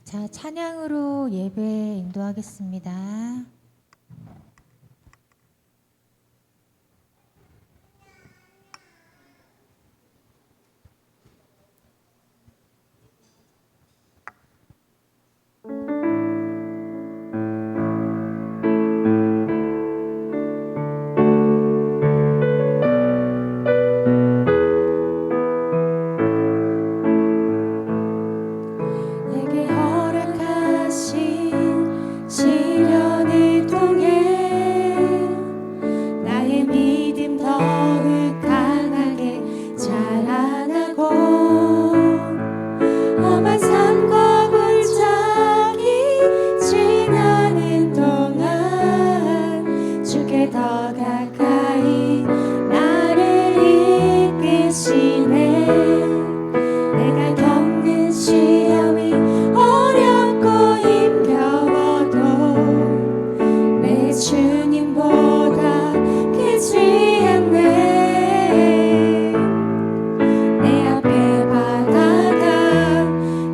자, 찬양으로 예배 인도하겠습니다. 내게 허락하신 시련을 통해 나의 믿음 더욱 강하게 자라나고 험한 산과 골짜기 지나는 동안 주께 더 가까이 나를 이끄시네. 내가 겪는 시험이 어렵고 힘겨워도 내 주님보다 크지 않네. 내 앞에 바다가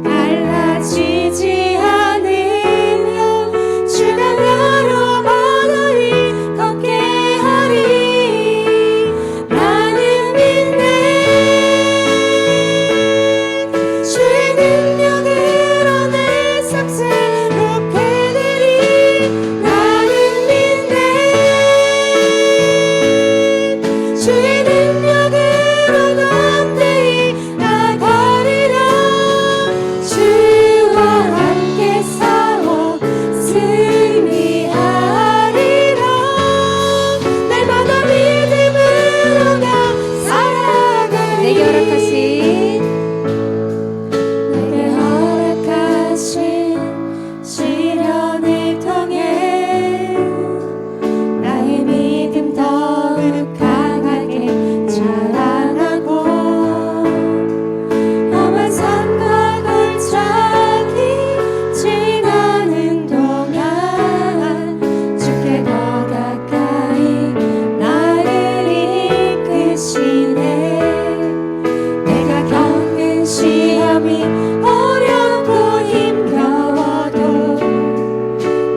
갈라지지 않으며 주가 나로 바다를 걷게 하리. 나는 믿네. 주의 능력으로 내 삶 새롭게 되리. 나는 믿네. 주의 능력으로 담대히 나가리라. 주와 함께 싸워 승리하리라. 날마다 믿음으로 나 살아가리. 내게 허락하신 시련을 통해 나의 믿음 더욱 강하게 자라나고 험한 산과 골짜기 지나는 동안 주께 더 가까이 나를 이끄시네. 내가 겪는 시험이 어렵고 힘겨워도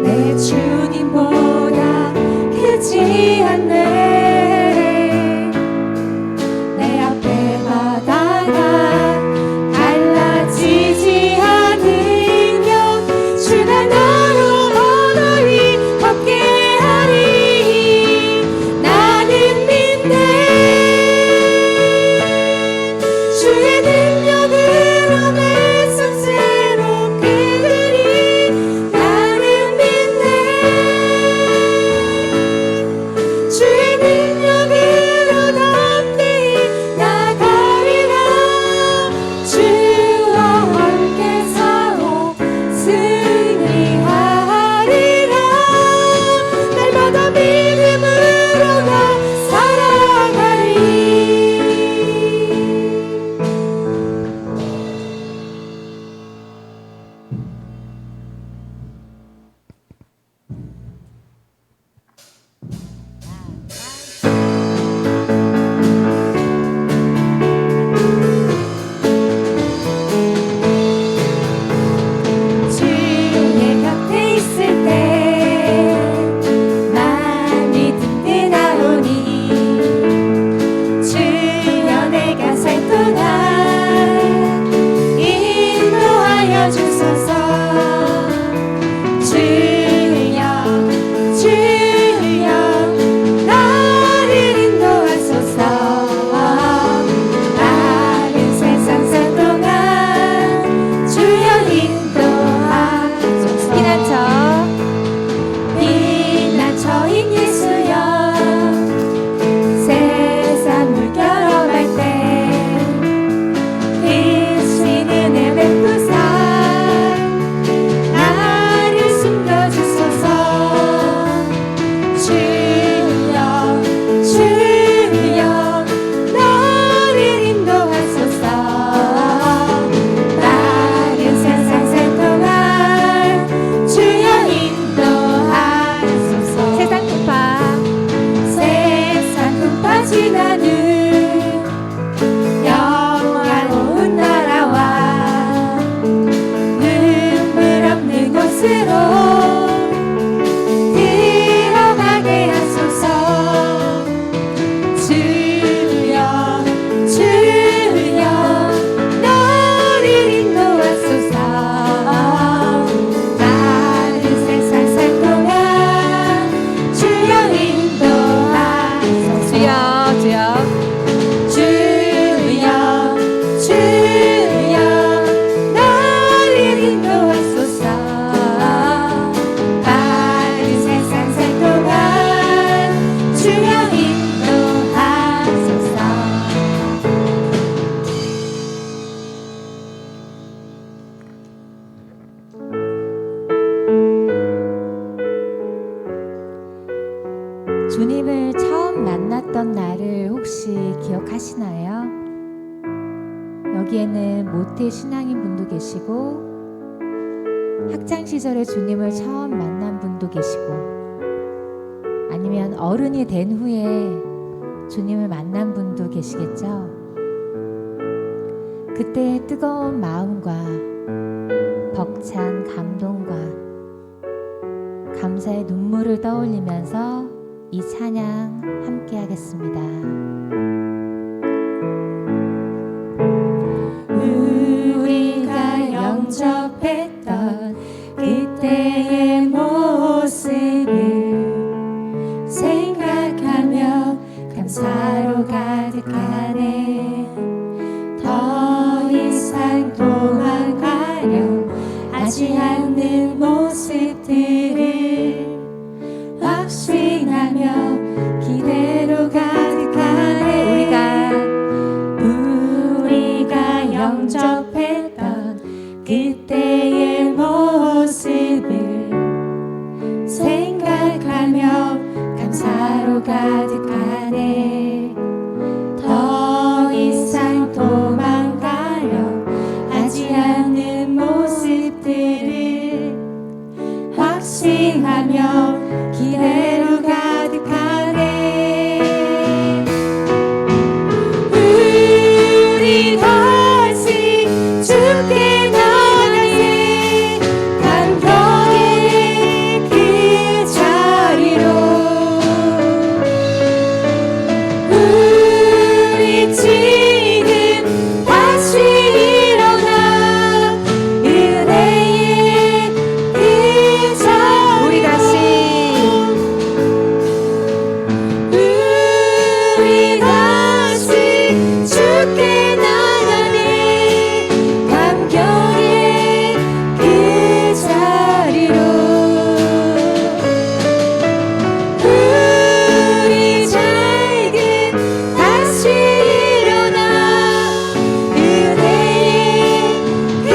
내 주님보다 크지 않네. 내 앞에 바다가 갈라지지 않으며 주가 나로 바다 위 걷게 하리. 나는 믿네. 주의 능력으로 내 삶 새롭게 되리. 나는 믿네. 주님을 처음 만났던 날을 혹시 기억하시나요? 여기에는 모태 신앙인 분도 계시고 학창 시절에 주님을 처음 만난 분도 계시고 아니면 어른이 된 후에 주님을 만난 분도 계시겠죠? 그때의 뜨거운 마음과 벅찬 감동과 감사의 눈물을 떠올리면서 이 찬양 함께 하겠습니다. 우리가 영접했던 그때의 모습을 생각하며 감사로 가득하네. 더 이상 도망가려 하지 않는 모습들을 확신하며 기대로 가득하네. 우리가 영접했던 그때의 모습을 생각하며 감사로 가득하네. 더 이상 도망가려 하지 않는 모습들을 확신하며 기대로 가득하네. 우리 다시 주께 나가세. 감격의 그 자리로 우리 지금 다시 일어나 은혜의 그 자리로 우리 다시 주께 나가네. 감격의 그 자리로 우리 작은 다시 일어나 은혜의 그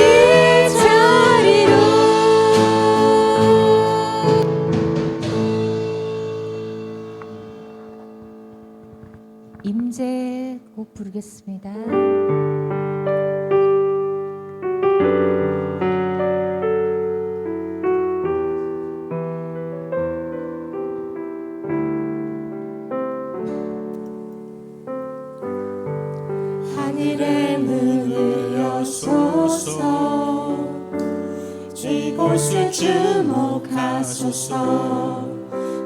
자리로. 임재 곡 부르겠습니다. 하늘의 문을 여소서. 이곳을 주목하소서.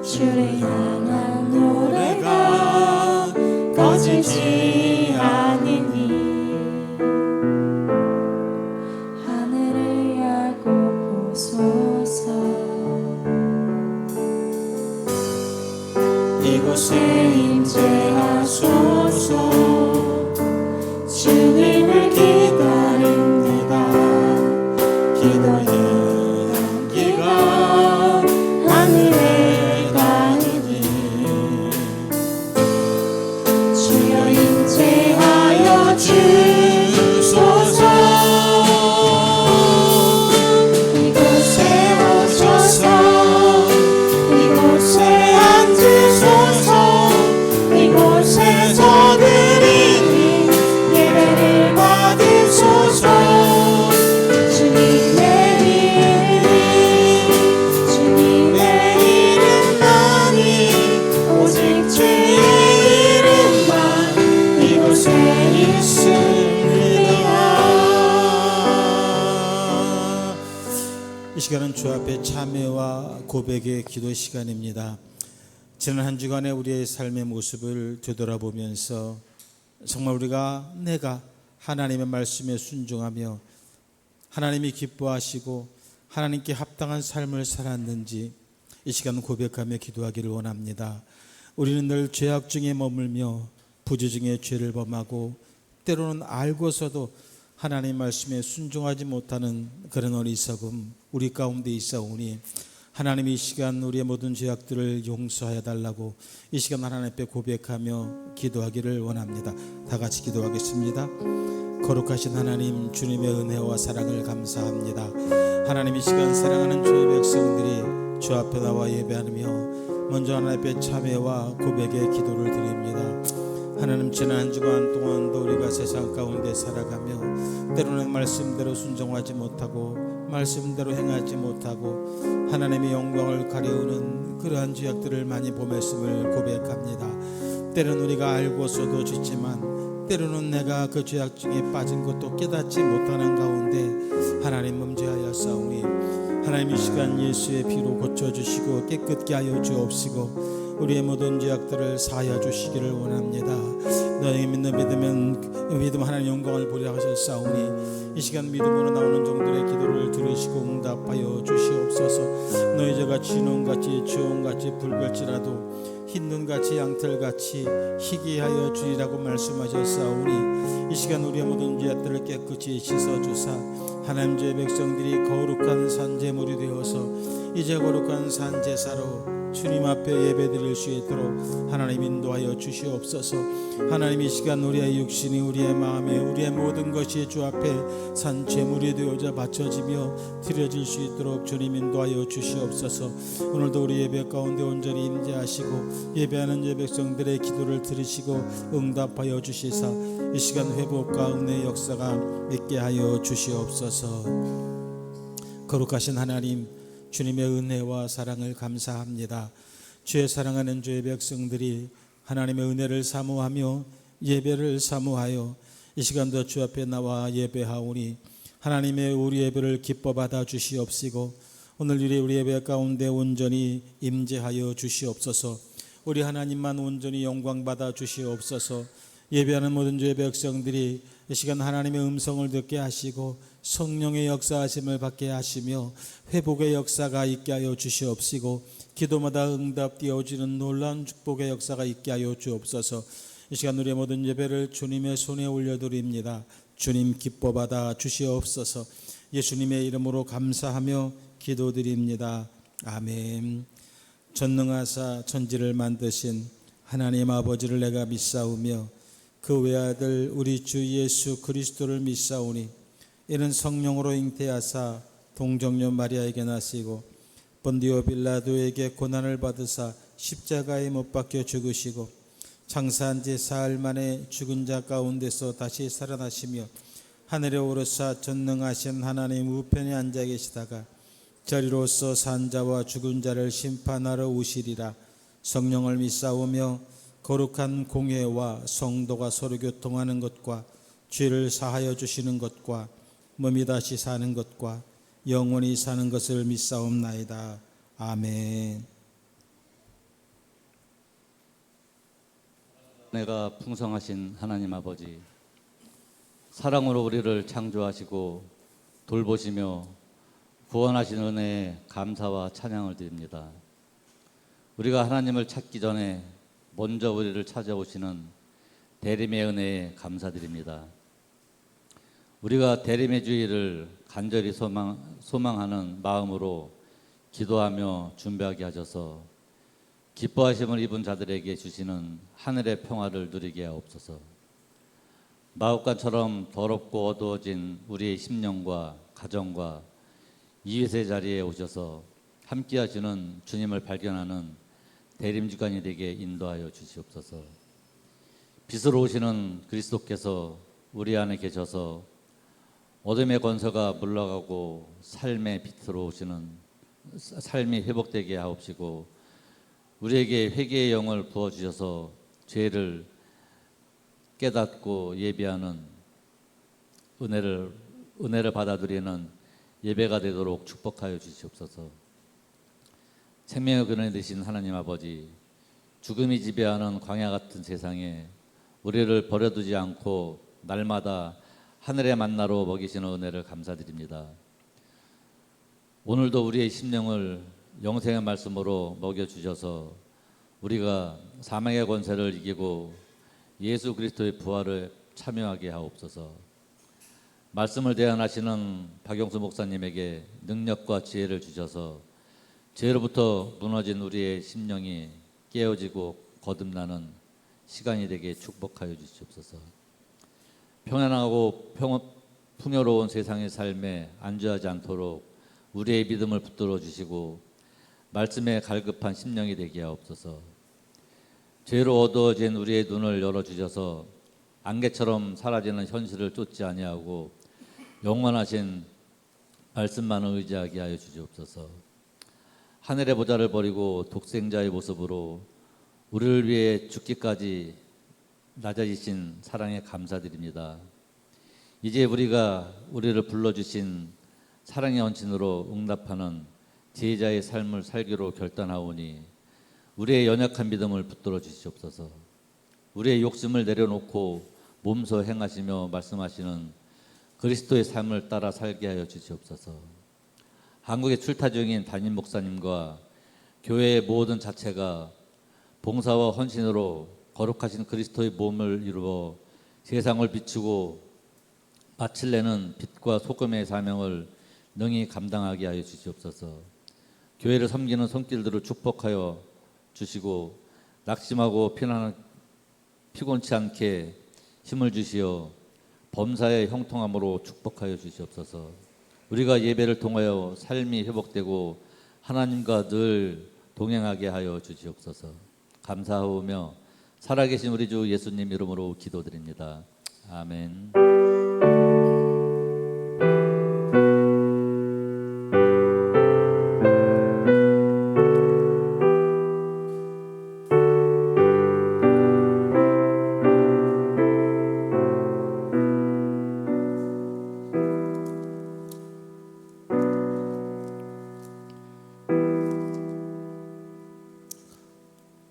주를 향한 노래가 꺼지지 않으니 하늘을 열고 보소서. 이곳에 임재하소서. 주님을 기다립니다. 기도의 향기가 하늘에 닿으니 주여 임재하여 주소서. 이곳에 오셔서 이곳에 앉으소서. 이곳에서 드리니 예배를 받으소서. 주님의 이름만이 오직 주의 이름만 이곳에 있습니다. 이 시간은 주 앞에 참회와 고백의 기도 시간입니다. 지난 한 주간의 우리의 삶의 모습을 되돌아보면서 정말 내가 하나님의 말씀에 순종하며 하나님이 기뻐하시고 하나님께 합당한 삶을 살았는지 이 시간 고백하며 기도하기를 원합니다. 우리는 늘 죄악 중에 머물며 부주 중에 죄를 범하고 때로는 알고서도 하나님 말씀에 순종하지 못하는 그런 어리석음 우리 가운데 있사오니 하나님이 이 시간 우리의 모든 죄악들을 용서하여 달라고 이 시간 하나님 앞에 고백하며 기도하기를 원합니다. 다 같이 기도하겠습니다. 거룩하신 하나님, 주님의 은혜와 사랑을 감사합니다. 하나님, 이 시간 사랑하는 주의 백성들이 주 앞에 나와 예배하며 먼저 하나님 앞에 참회와 고백의 기도를 드립니다. 하나님, 지난 한 주간 동안도 우리가 세상 가운데 살아가며 때로는 말씀대로 순종하지 못하고 말씀대로 행하지 못하고 하나님의 영광을 가려우는 그러한 죄악들을 많이 범했음을 고백합니다. 때로는 우리가 알고서도 짓지만 때로는 내가 그 죄악 중에 빠진 것도 깨닫지 못하는 가운데 하나님 범죄하여 싸우니 하나님 이 시간 예수의 피로 고쳐주시고 깨끗게 하여 주옵시고 우리의 모든 죄악들을 사하여 주시기를 원합니다. 너희 믿음 하나님 영광을 보려 하셨사오니 이 시간 믿음으로 나오는 종들의 기도를 들으시고 응답하여 주시옵소서. 너희 죄가 진홍같이 주홍같이 붉을지라도 흰 눈같이 양털같이 희게 하여 주리라고 말씀하셨사오니 이 시간 우리의 모든 죄악들을 깨끗이 씻어주사 하나님 의 백성들이 거룩한 산제물이 되어서 이제 거룩한 산제사로 주님 앞에 예배드릴 수 있도록 하나님 인도하여 주시옵소서. 하나님 이 시간 우리의 육신이 우리의 마음이 우리의 모든 것이 주 앞에 산제물이 되어져 바쳐지며 드려질 수 있도록 주님 인도하여 주시옵소서. 오늘도 우리 예배 가운데 온전히 임재하시고 예배하는 예백성들의 기도를 들으시고 응답하여 주시사 이 시간 회복과 은혜의 역사가 있게 하여 주시옵소서. 거룩하신 하나님, 주님의 은혜와 사랑을 감사합니다. 주의 사랑하는 주의 백성들이 하나님의 은혜를 사모하며 예배를 사모하여 이 시간도 주 앞에 나와 예배하오니 하나님의 우리 예배를 기뻐 받아 주시옵시고 오늘 우리 예배 가운데 온전히 임재하여 주시옵소서. 우리 하나님만 온전히 영광 받아 주시옵소서. 예배하는 모든 주의 백성들이 이 시간 하나님의 음성을 듣게 하시고 성령의 역사하심을 받게 하시며 회복의 역사가 있게 하여 주시옵시고 기도마다 응답되어지는 놀라운 축복의 역사가 있게 하여 주옵소서. 이 시간 우리의 모든 예배를 주님의 손에 올려드립니다. 주님 기뻐 받아 주시옵소서. 예수님의 이름으로 감사하며 기도드립니다. 아멘. 전능하사 천지를 만드신 하나님 아버지를 내가 믿사오며 그 외아들 우리 주 예수 그리스도를 믿사오니 이는 성령으로 잉태하사 동정녀 마리아에게 나시고 본디오 빌라도에게 고난을 받으사 십자가에 못 박혀 죽으시고 장사한 지 사흘 만에 죽은 자 가운데서 다시 살아나시며 하늘에 오르사 전능하신 하나님 우편에 앉아 계시다가 저리로서 산 자와 죽은 자를 심판하러 오시리라. 성령을 믿사오며 거룩한 공회와 성도가 서로 교통하는 것과 죄를 사하여 주시는 것과 몸이 다시 사는 것과 영원히 사는 것을 믿사옵나이다. 아멘. 은혜가 풍성하신 하나님 아버지, 사랑으로 우리를 창조하시고 돌보시며 구원하신 은혜에 감사와 찬양을 드립니다. 우리가 하나님을 찾기 전에 먼저 우리를 찾아오시는 대림의 은혜에 감사드립니다. 우리가 대림의 주의를 간절히 소망하는 마음으로 기도하며 준비하게 하셔서 기뻐하심을 입은 자들에게 주시는 하늘의 평화를 누리게 하옵소서. 마옥간처럼 더럽고 어두워진 우리의 심령과 가정과 이웃의 자리에 오셔서 함께 하시는 주님을 발견하는 대림주간이 되게 인도하여 주시옵소서. 빛으로 오시는 그리스도께서 우리 안에 계셔서 어둠의 권세가 물러가고 삶의 빛으로 오시는 삶이 회복되게 하옵시고 우리에게 회개의 영을 부어주셔서 죄를 깨닫고 예배하는 은혜를 받아들이는 예배가 되도록 축복하여 주시옵소서. 생명의 근원이 되신 하나님 아버지, 죽음이 지배하는 광야 같은 세상에 우리를 버려두지 않고 날마다 하늘의 만나로 먹이시는 은혜를 감사드립니다. 오늘도 우리의 심령을 영생의 말씀으로 먹여주셔서 우리가 사망의 권세를 이기고 예수 그리스도의 부활을 참여하게 하옵소서. 말씀을 대안하시는 박영수 목사님에게 능력과 지혜를 주셔서 죄로부터 무너진 우리의 심령이 깨어지고 거듭나는 시간이 되게 축복하여 주시옵소서. 평안하고 풍요로운 세상의 삶에 안주하지 않도록 우리의 믿음을 붙들어 주시고 말씀에 갈급한 심령이 되게 하옵소서. 죄로 어두워진 우리의 눈을 열어주셔서 안개처럼 사라지는 현실을 쫓지 아니하고 영원하신 말씀만을 의지하게 하여 주시옵소서. 하늘의 보좌를 버리고 독생자의 모습으로 우리를 위해 죽기까지 낮아지신 사랑에 감사드립니다. 이제 우리를 불러주신 사랑의 헌신으로 응답하는 제자의 삶을 살기로 결단하오니 우리의 연약한 믿음을 붙들어 주시옵소서. 우리의 욕심을 내려놓고 몸소 행하시며 말씀하시는 그리스도의 삶을 따라 살게 하여 주시옵소서. 한국에 출타 중인 담임 목사님과 교회의 모든 자체가 봉사와 헌신으로 거룩하신 그리스도의 몸을 이루어 세상을 비추고 마칠래는 빛과 소금의 사명을 능히 감당하게 하여 주시옵소서. 교회를 섬기는 손길들을 축복하여 주시고 낙심하고 피곤치 않게 힘을 주시어 범사의 형통함으로 축복하여 주시옵소서. 우리가 예배를 통하여 삶이 회복되고 하나님과 늘 동행하게 하여 주시옵소서. 감사하오며 살아계신 우리 주 예수님 이름으로 기도드립니다. 아멘.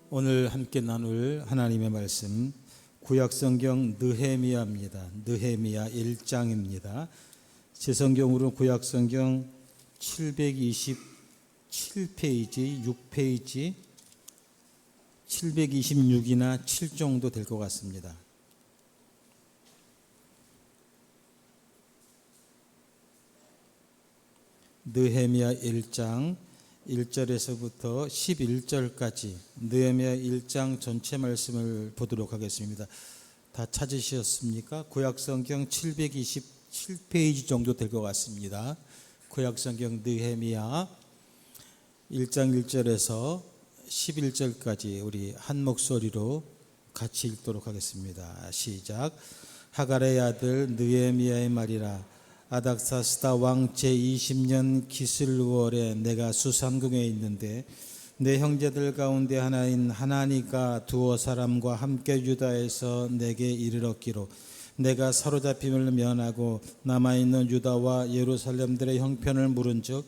오늘 함께 나눌 하나님의 말씀 구약성경 느헤미야입니다. 느헤미야 1장입니다. 제 성경으로 구약성경 727페이지, 6페이지, 726이나 7 정도 될 것 같습니다. 느헤미야 1장 1절에서부터 11절까지 느헤미야 1장 전체 말씀을 보도록 하겠습니다. 다 찾으셨습니까? 구약성경 727페이지 정도 될 것 같습니다. 구약성경 느헤미야 1장 1절에서 11절까지 우리 한 목소리로 같이 읽도록 하겠습니다. 시작. 하갈의 아들 느헤미야의 말이라. 아닥사스다 왕 제20년 기슬월에 내가 수상궁에 있는데 내 형제들 가운데 하나인 하나니가 두어 사람과 함께 유다에서 내게 이르렀기로 내가 사로잡힘을 면하고 남아있는 유다와 예루살렘들의 형편을 물은즉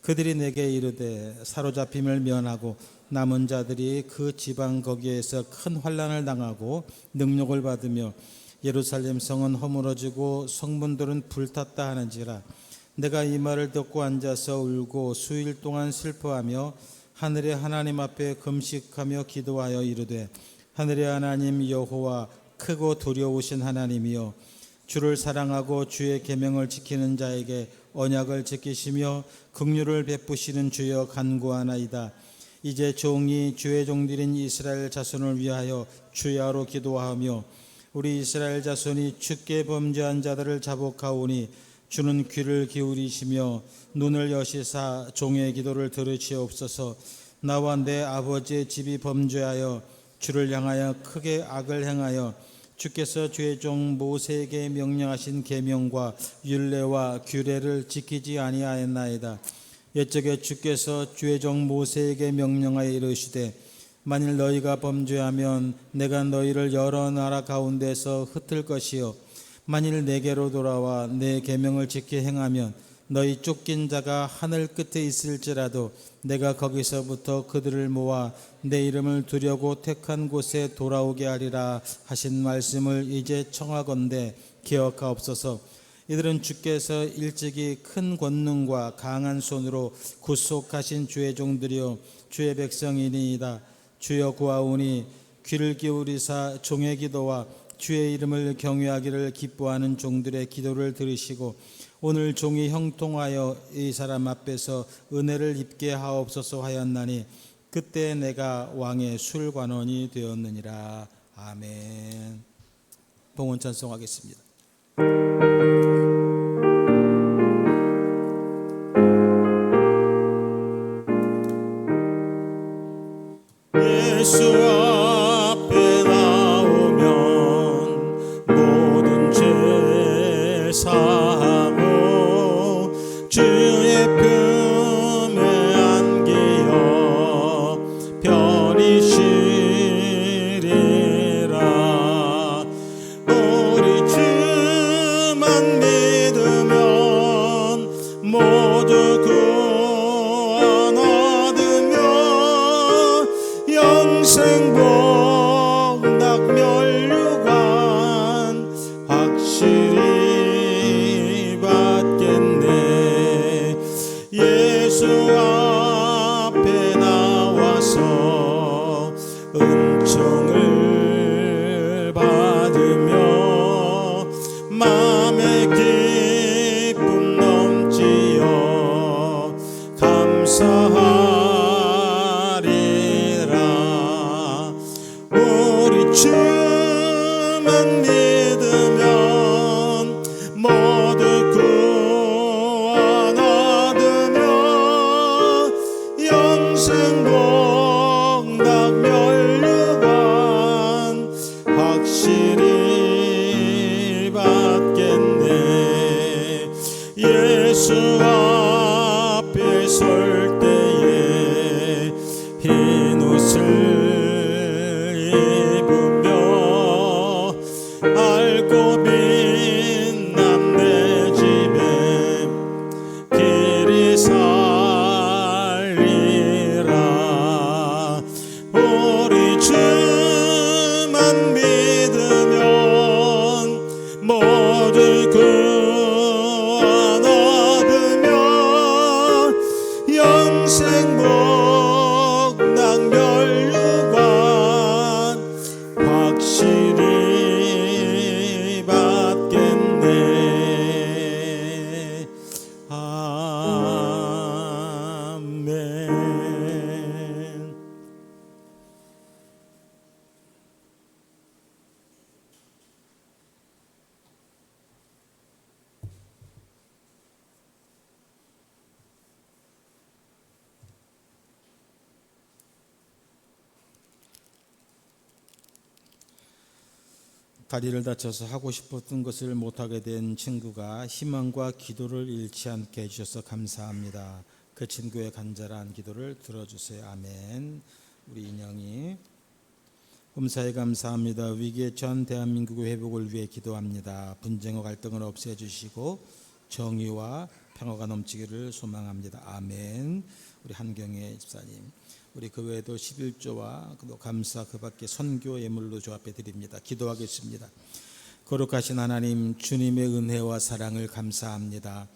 그들이 내게 이르되 사로잡힘을 면하고 남은 자들이 그 지방 거기에서 큰 환난을 당하고 능욕을 받으며 예루살렘 성은 허물어지고 성문들은 불탔다 하는지라. 내가 이 말을 듣고 앉아서 울고 수일 동안 슬퍼하며 하늘의 하나님 앞에 금식하며 기도하여 이르되 하늘의 하나님 여호와 크고 두려우신 하나님이여 주를 사랑하고 주의 계명을 지키는 자에게 언약을 지키시며 긍휼을 베푸시는 주여 간구하나이다. 이제 종이 주의 종들인 이스라엘 자손을 위하여 주야로 기도하며 우리 이스라엘 자손이 주께 범죄한 자들을 자복하오니 주는 귀를 기울이시며 눈을 여시사 종의 기도를 들으시옵소서. 나와 내 아버지의 집이 범죄하여 주를 향하여 크게 악을 행하여 주께서 주의 종 모세에게 명령하신 계명과 율례와 규례를 지키지 아니하였나이다. 옛적에 주께서 주의 종 모세에게 명령하여 이르시되 만일 너희가 범죄하면 내가 너희를 여러 나라 가운데서 흩을 것이요 만일 내게로 돌아와 내 계명을 지켜 행하면 너희 쫓긴 자가 하늘 끝에 있을지라도 내가 거기서부터 그들을 모아 내 이름을 두려고 택한 곳에 돌아오게 하리라 하신 말씀을 이제 청하건대 기억하옵소서. 이들은 주께서 일찍이 큰 권능과 강한 손으로 구속하신 주의 종들이요 주의 백성이니이다. 주여 구하오니 귀를 기울이사 종의 기도와 주의 이름을 경외하기를 기뻐하는 종들의 기도를 들으시고 오늘 종이 형통하여 이 사람 앞에서 은혜를 입게 하옵소서 하였나니 그때 내가 왕의 술관원이 되었느니라. 아멘. 봉헌 찬송하겠습니다. 은총을 받으며 마음의 기쁨 넘치어 감사하리라. 우리 주만 믿으면 모두 구원 얻으며 영생 복락 멸류관 확실히 받겠네. 예수 앞에 설 때에 흰 옷을 입으며 알고 빛난 내 집에 길이 살리라. 우리 주만 믿으면 모두 구원 얻으며 영생 복락 멸류관 확실히 받겠네. 아멘. 다리를 다쳐서 하고 싶었던 것을 못하게 된 친구가 희망과 기도를 잃지 않게 해주셔서 감사합니다. 그 친구의 간절한 기도를 들어주세요. 아멘. 우리 인영이 범사에 감사합니다. 위기에 처한 대한민국의 회복을 위해 기도합니다. 분쟁과 갈등을 없애주시고 정의와 평화가 넘치기를 소망합니다. 아멘. 우리 한경애 집사님, 우리 그 외에도 11조와 감사 그 밖에 선교 예물로 조합해 드립니다. 기도하겠습니다. 거룩하신 하나님, 주님의 은혜와 사랑을 감사합니다.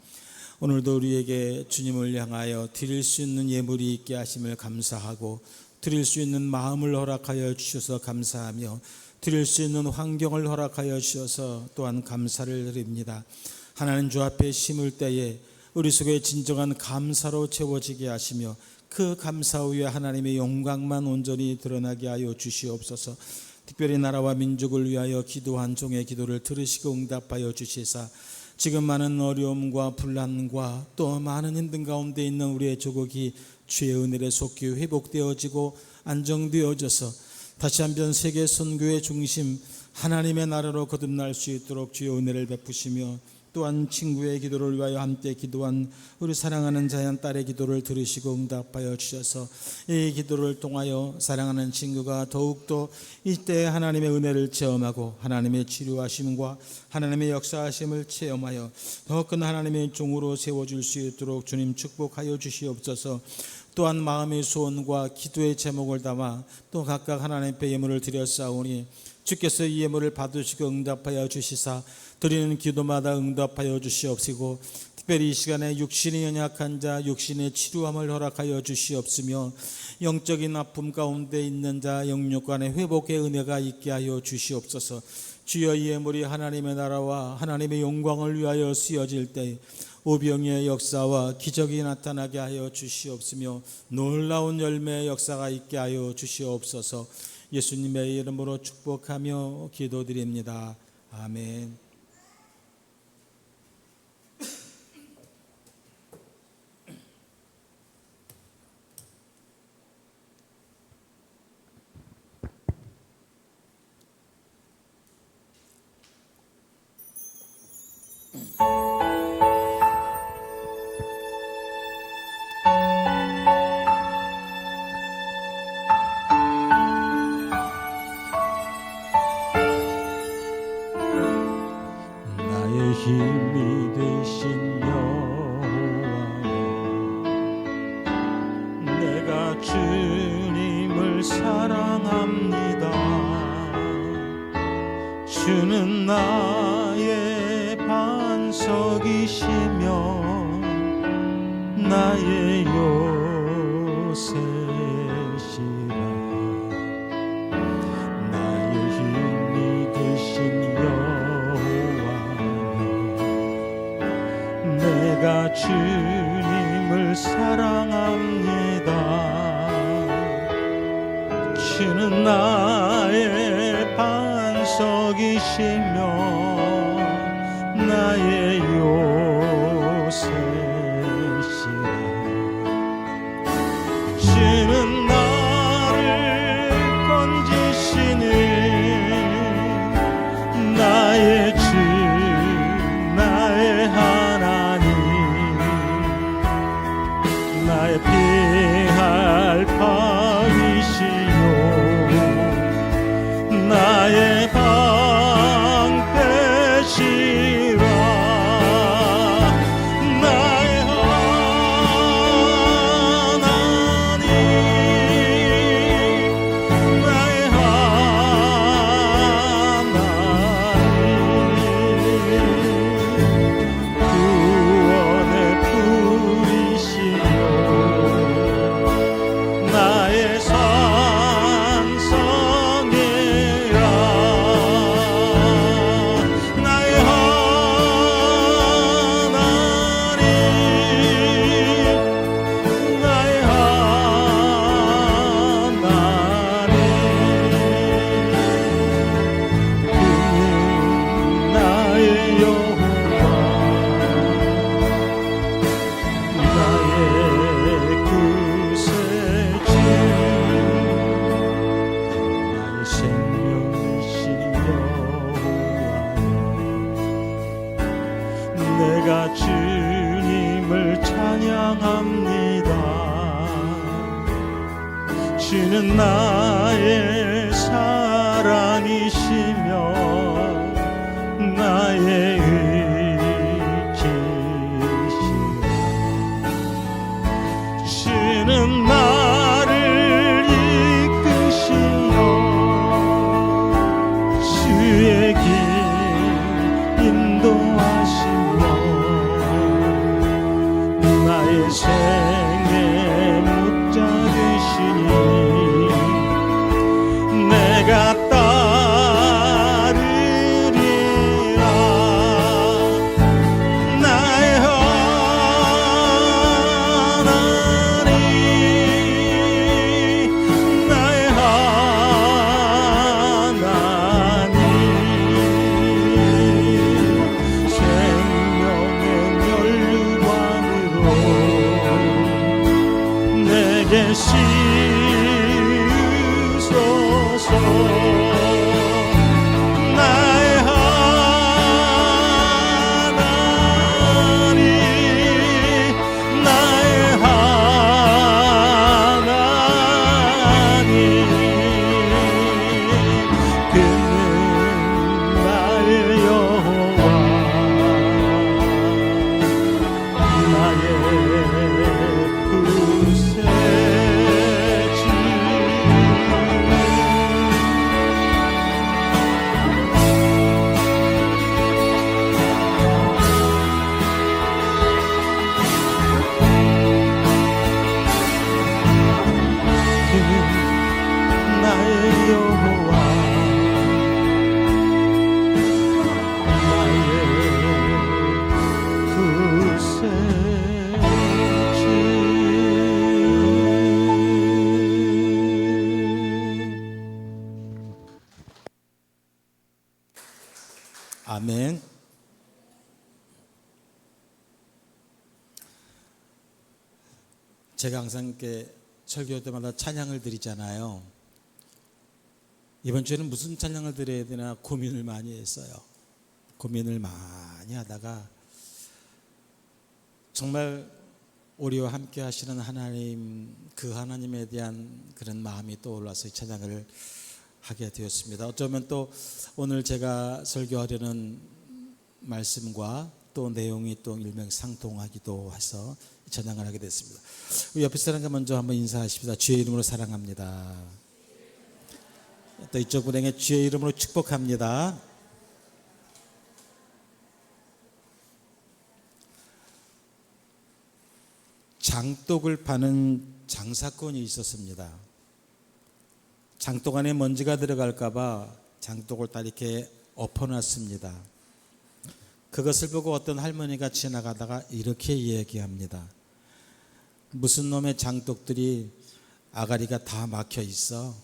오늘도 우리에게 주님을 향하여 드릴 수 있는 예물이 있게 하심을 감사하고 드릴 수 있는 마음을 허락하여 주셔서 감사하며 드릴 수 있는 환경을 허락하여 주셔서 또한 감사를 드립니다. 하나님 주 앞에 심을 때에 우리 속에 진정한 감사로 채워지게 하시며 그 감사 위에 하나님의 영광만 온전히 드러나게 하여 주시옵소서. 특별히 나라와 민족을 위하여 기도한 종의 기도를 들으시고 응답하여 주시사 지금 많은 어려움과 분란과 또 많은 힘든 가운데 있는 우리의 조국이 주의 은혜에 속히 회복되어지고 안정되어져서 다시 한번 세계 선교의 중심 하나님의 나라로 거듭날 수 있도록 주의 은혜를 베푸시며 또한 친구의 기도를 위하여 함께 기도한 우리 사랑하는 자연 딸의 기도를 들으시고 응답하여 주셔서 이 기도를 통하여 사랑하는 친구가 더욱더 이때 하나님의 은혜를 체험하고 하나님의 치료하심과 하나님의 역사하심을 체험하여 더 큰 하나님의 종으로 세워줄 수 있도록 주님 축복하여 주시옵소서. 또한 마음의 소원과 기도의 제목을 담아 또 각각 하나님 앞에 예물을 드렸사오니 주께서 이 예물을 받으시고 응답하여 주시사 드리는 기도마다 응답하여 주시옵시고 특별히 이 시간에 육신이 연약한 자 육신의 치료함을 허락하여 주시옵시며 영적인 아픔 가운데 있는 자 영육간의 회복의 은혜가 있게 하여 주시옵소서. 주여 이 예물이 하나님의 나라와 하나님의 영광을 위하여 쓰여질 때 오병이의 역사와 기적이 나타나게 하여 주시옵시며 놀라운 열매의 역사가 있게 하여 주시옵소서. 예수님의 이름으로 축복하며 기도드립니다. 아멘. 나의 힘이 되신 여호와여, 내가 주님을 사랑합니다. 주는 나의 반석이시며 나의 요새시라. 주님을 사랑합니다. 주는 나의 반석이시며 나의 요새시라. 주는 나를 건지시는 나의 주 나의 하나님, 나의 피할 밤이시요 나의 방패시라. 나의 하나님, 나의 하나님, 구원의 뿌리시며 나의 산성이라. 나의 하나님, 나의 하나님, 그는 나의 여호와, 나의 구세주, 나의 생명이신 여호와여. 내가 주님을 찬양합니다. 주는 나의 사랑이시며 나의 의지시라. 주는 나를 이끄시며 주의 길 인도하시며 나의 생의 목자 되시니 내가 따르리라. 나의 하나님, 나의 하나님, 생명의 면류관으로 내게 씌우소서. 나의 하나님, 나의 하나님, 그는 나의 여호와, 나의 구세주. 나의 여호와, 나의 구세주. 아멘. 제가 항상 이렇게 설교 때마다 찬양을 드리잖아요. 이번 주에는 무슨 찬양을 드려야 되나 고민을 많이 했어요. 고민을 많이 하다가 정말 우리와 함께 하시는 하나님, 그 하나님에 대한 그런 마음이 떠올라서 이 찬양을 하게 되었습니다. 어쩌면 또 오늘 제가 설교하려는 말씀과 또 내용이 또 일맥상통하기도 해서 이 찬양을 하게 됐습니다. 우리 옆에 사람과 먼저 한번 인사하십시다. 주의 이름으로 사랑합니다. 또 이쪽 분에게 주의 이름으로 축복합니다. 장독을 파는 장사건이 있었습니다. 장독 안에 먼지가 들어갈까 봐 장독을 다 이렇게 엎어놨습니다. 그것을 보고 어떤 할머니가 지나가다가 이렇게 얘기합니다. 무슨 놈의 장독들이 아가리가 다 막혀 있어.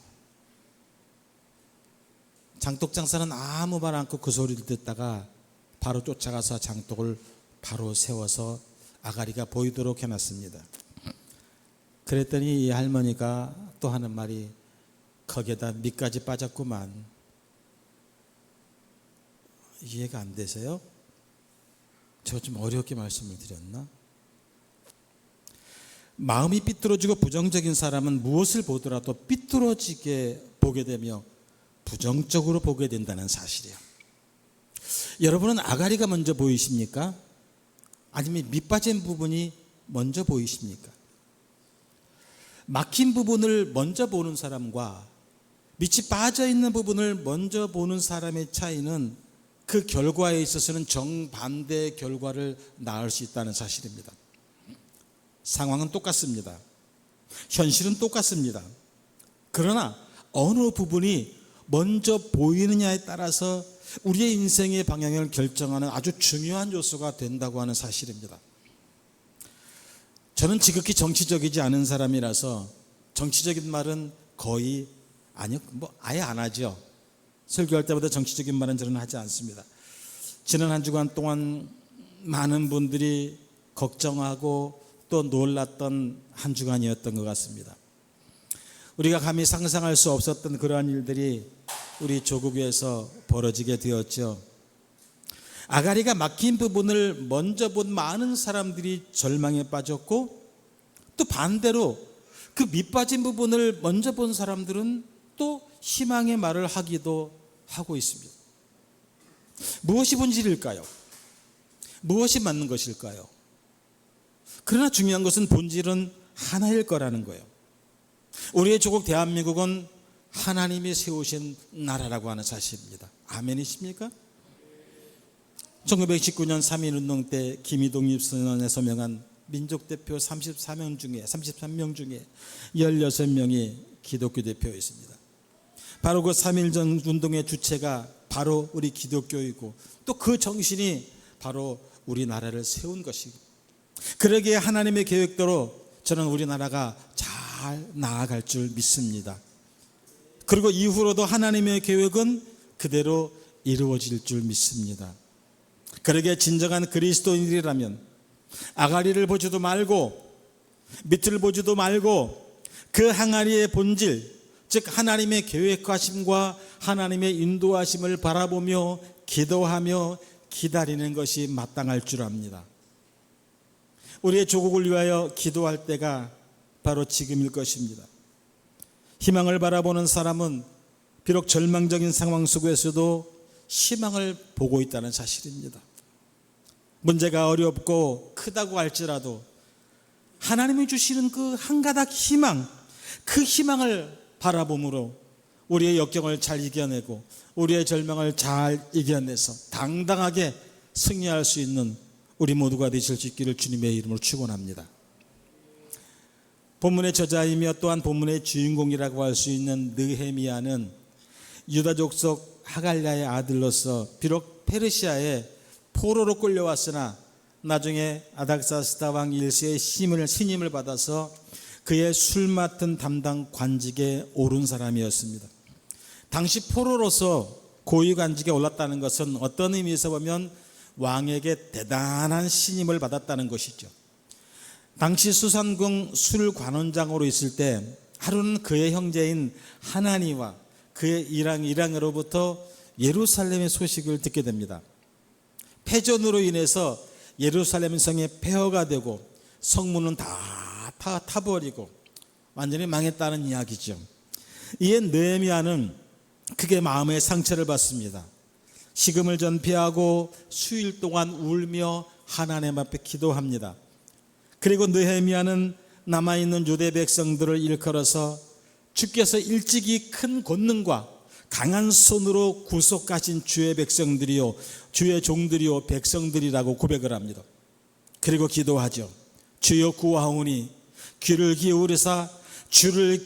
장독 장사는 아무 말 않고 그 소리를 듣다가 바로 쫓아가서 장독을 바로 세워서 아가리가 보이도록 해놨습니다. 그랬더니 이 할머니가 또 하는 말이 거기에다 밑까지 빠졌구만. 이해가 안 되세요? 제가 좀 어렵게 말씀을 드렸나? 마음이 삐뚤어지고 부정적인 사람은 무엇을 보더라도 삐뚤어지게 보게 되며 부정적으로 보게 된다는 사실이에요. 여러분은 아가리가 먼저 보이십니까? 아니면 밑 빠진 부분이 먼저 보이십니까? 막힌 부분을 먼저 보는 사람과 밑이 빠져 있는 부분을 먼저 보는 사람의 차이는 그 결과에 있어서는 정반대의 결과를 낳을 수 있다는 사실입니다. 상황은 똑같습니다. 현실은 똑같습니다. 그러나 어느 부분이 먼저 보이느냐에 따라서 우리의 인생의 방향을 결정하는 아주 중요한 요소가 된다고 하는 사실입니다. 저는 지극히 정치적이지 않은 사람이라서 정치적인 말은 거의 아예 안 하죠. 설교할 때보다 정치적인 말은 저는 하지 않습니다. 지난 한 주간 동안 많은 분들이 걱정하고 또 놀랐던 한 주간이었던 것 같습니다. 우리가 감히 상상할 수 없었던 그러한 일들이 우리 조국에서 벌어지게 되었죠. 아가리가 막힌 부분을 먼저 본 많은 사람들이 절망에 빠졌고, 또 반대로 그 밑빠진 부분을 먼저 본 사람들은 또 희망의 말을 하기도 하고 있습니다. 무엇이 본질일까요? 무엇이 맞는 것일까요? 그러나 중요한 것은 본질은 하나일 거라는 거예요. 우리의 조국 대한민국은 하나님이 세우신 나라라고 하는 사실입니다. 아멘이십니까? 1919년 3.1운동 때 김이독립선언에 서명한 민족대표 33명 중에 16명이 기독교 대표였습니다. 바로 그 3.1전 운동의 주체가 바로 우리 기독교이고, 또 그 정신이 바로 우리나라를 세운 것이고, 그러기에 하나님의 계획대로 저는 우리나라가 잘 나아갈 줄 믿습니다. 그리고 이후로도 하나님의 계획은 그대로 이루어질 줄 믿습니다. 그러기에 진정한 그리스도인이라면 아가리를 보지도 말고 밑을 보지도 말고 그 항아리의 본질, 즉 하나님의 계획하심과 하나님의 인도하심을 바라보며 기도하며 기다리는 것이 마땅할 줄 압니다. 우리의 조국을 위하여 기도할 때가 바로 지금일 것입니다. 희망을 바라보는 사람은 비록 절망적인 상황 속에서도 희망을 보고 있다는 사실입니다. 문제가 어렵고 크다고 할지라도 하나님이 주시는 그 한 가닥 희망, 그 희망을 바라봄으로 우리의 역경을 잘 이겨내고 우리의 절망을 잘 이겨내서 당당하게 승리할 수 있는 우리 모두가 되실 수 있기를 주님의 이름으로 축원합니다. 본문의 저자이며 또한 본문의 주인공이라고 할 수 있는 느헤미야는 유다 족속 하갈랴의 아들로서 비록 페르시아에 포로로 끌려왔으나 나중에 아닥사스다 왕 일세의 신임을 받아서 그의 술 맡은 담당 관직에 오른 사람이었습니다. 당시 포로로서 고위 관직에 올랐다는 것은 어떤 의미에서 보면 왕에게 대단한 신임을 받았다는 것이죠. 당시 수산궁 술관원장으로 있을 때 하루는 그의 형제인 하나니와 그의 일왕으로부터 예루살렘의 소식을 듣게 됩니다. 패전으로 인해서 예루살렘 성에 폐허가 되고 성문은 다 타버리고 완전히 망했다는 이야기죠. 이에 느헤미야는 크게 마음의 상처를 받습니다. 식음을 전폐하고 수일 동안 울며 하나님 앞에 기도합니다. 그리고 느헤미야는 남아있는 유대 백성들을 일컬어서 주께서 일찍이 큰 권능과 강한 손으로 구속하신 주의 백성들이요, 주의 종들이요 백성들이라고 고백을 합니다. 그리고 기도하죠. 주여 구하오니 귀를 기울이사 주의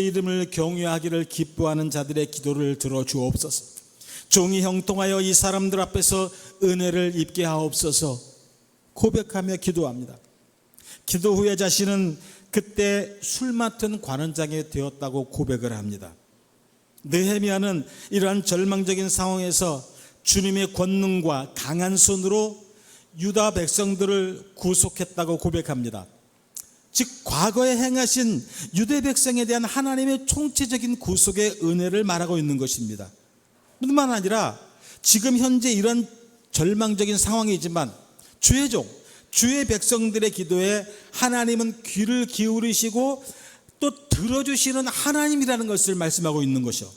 이름을 경외하기를 기뻐하는 자들의 기도를 들어주옵소서. 종이 형통하여 이 사람들 앞에서 은혜를 입게 하옵소서 고백하며 기도합니다. 기도 후에 자신은 그때 술 맡은 관원장이 되었다고 고백을 합니다. 느헤미야는 이러한 절망적인 상황에서 주님의 권능과 강한 손으로 유다 백성들을 구속했다고 고백합니다. 즉 과거에 행하신 유대 백성에 대한 하나님의 총체적인 구속의 은혜를 말하고 있는 것입니다. 뿐만 아니라 지금 현재 이런 절망적인 상황이지만 주의 종, 주의 백성들의 기도에 하나님은 귀를 기울이시고 또 들어주시는 하나님이라는 것을 말씀하고 있는 것이요.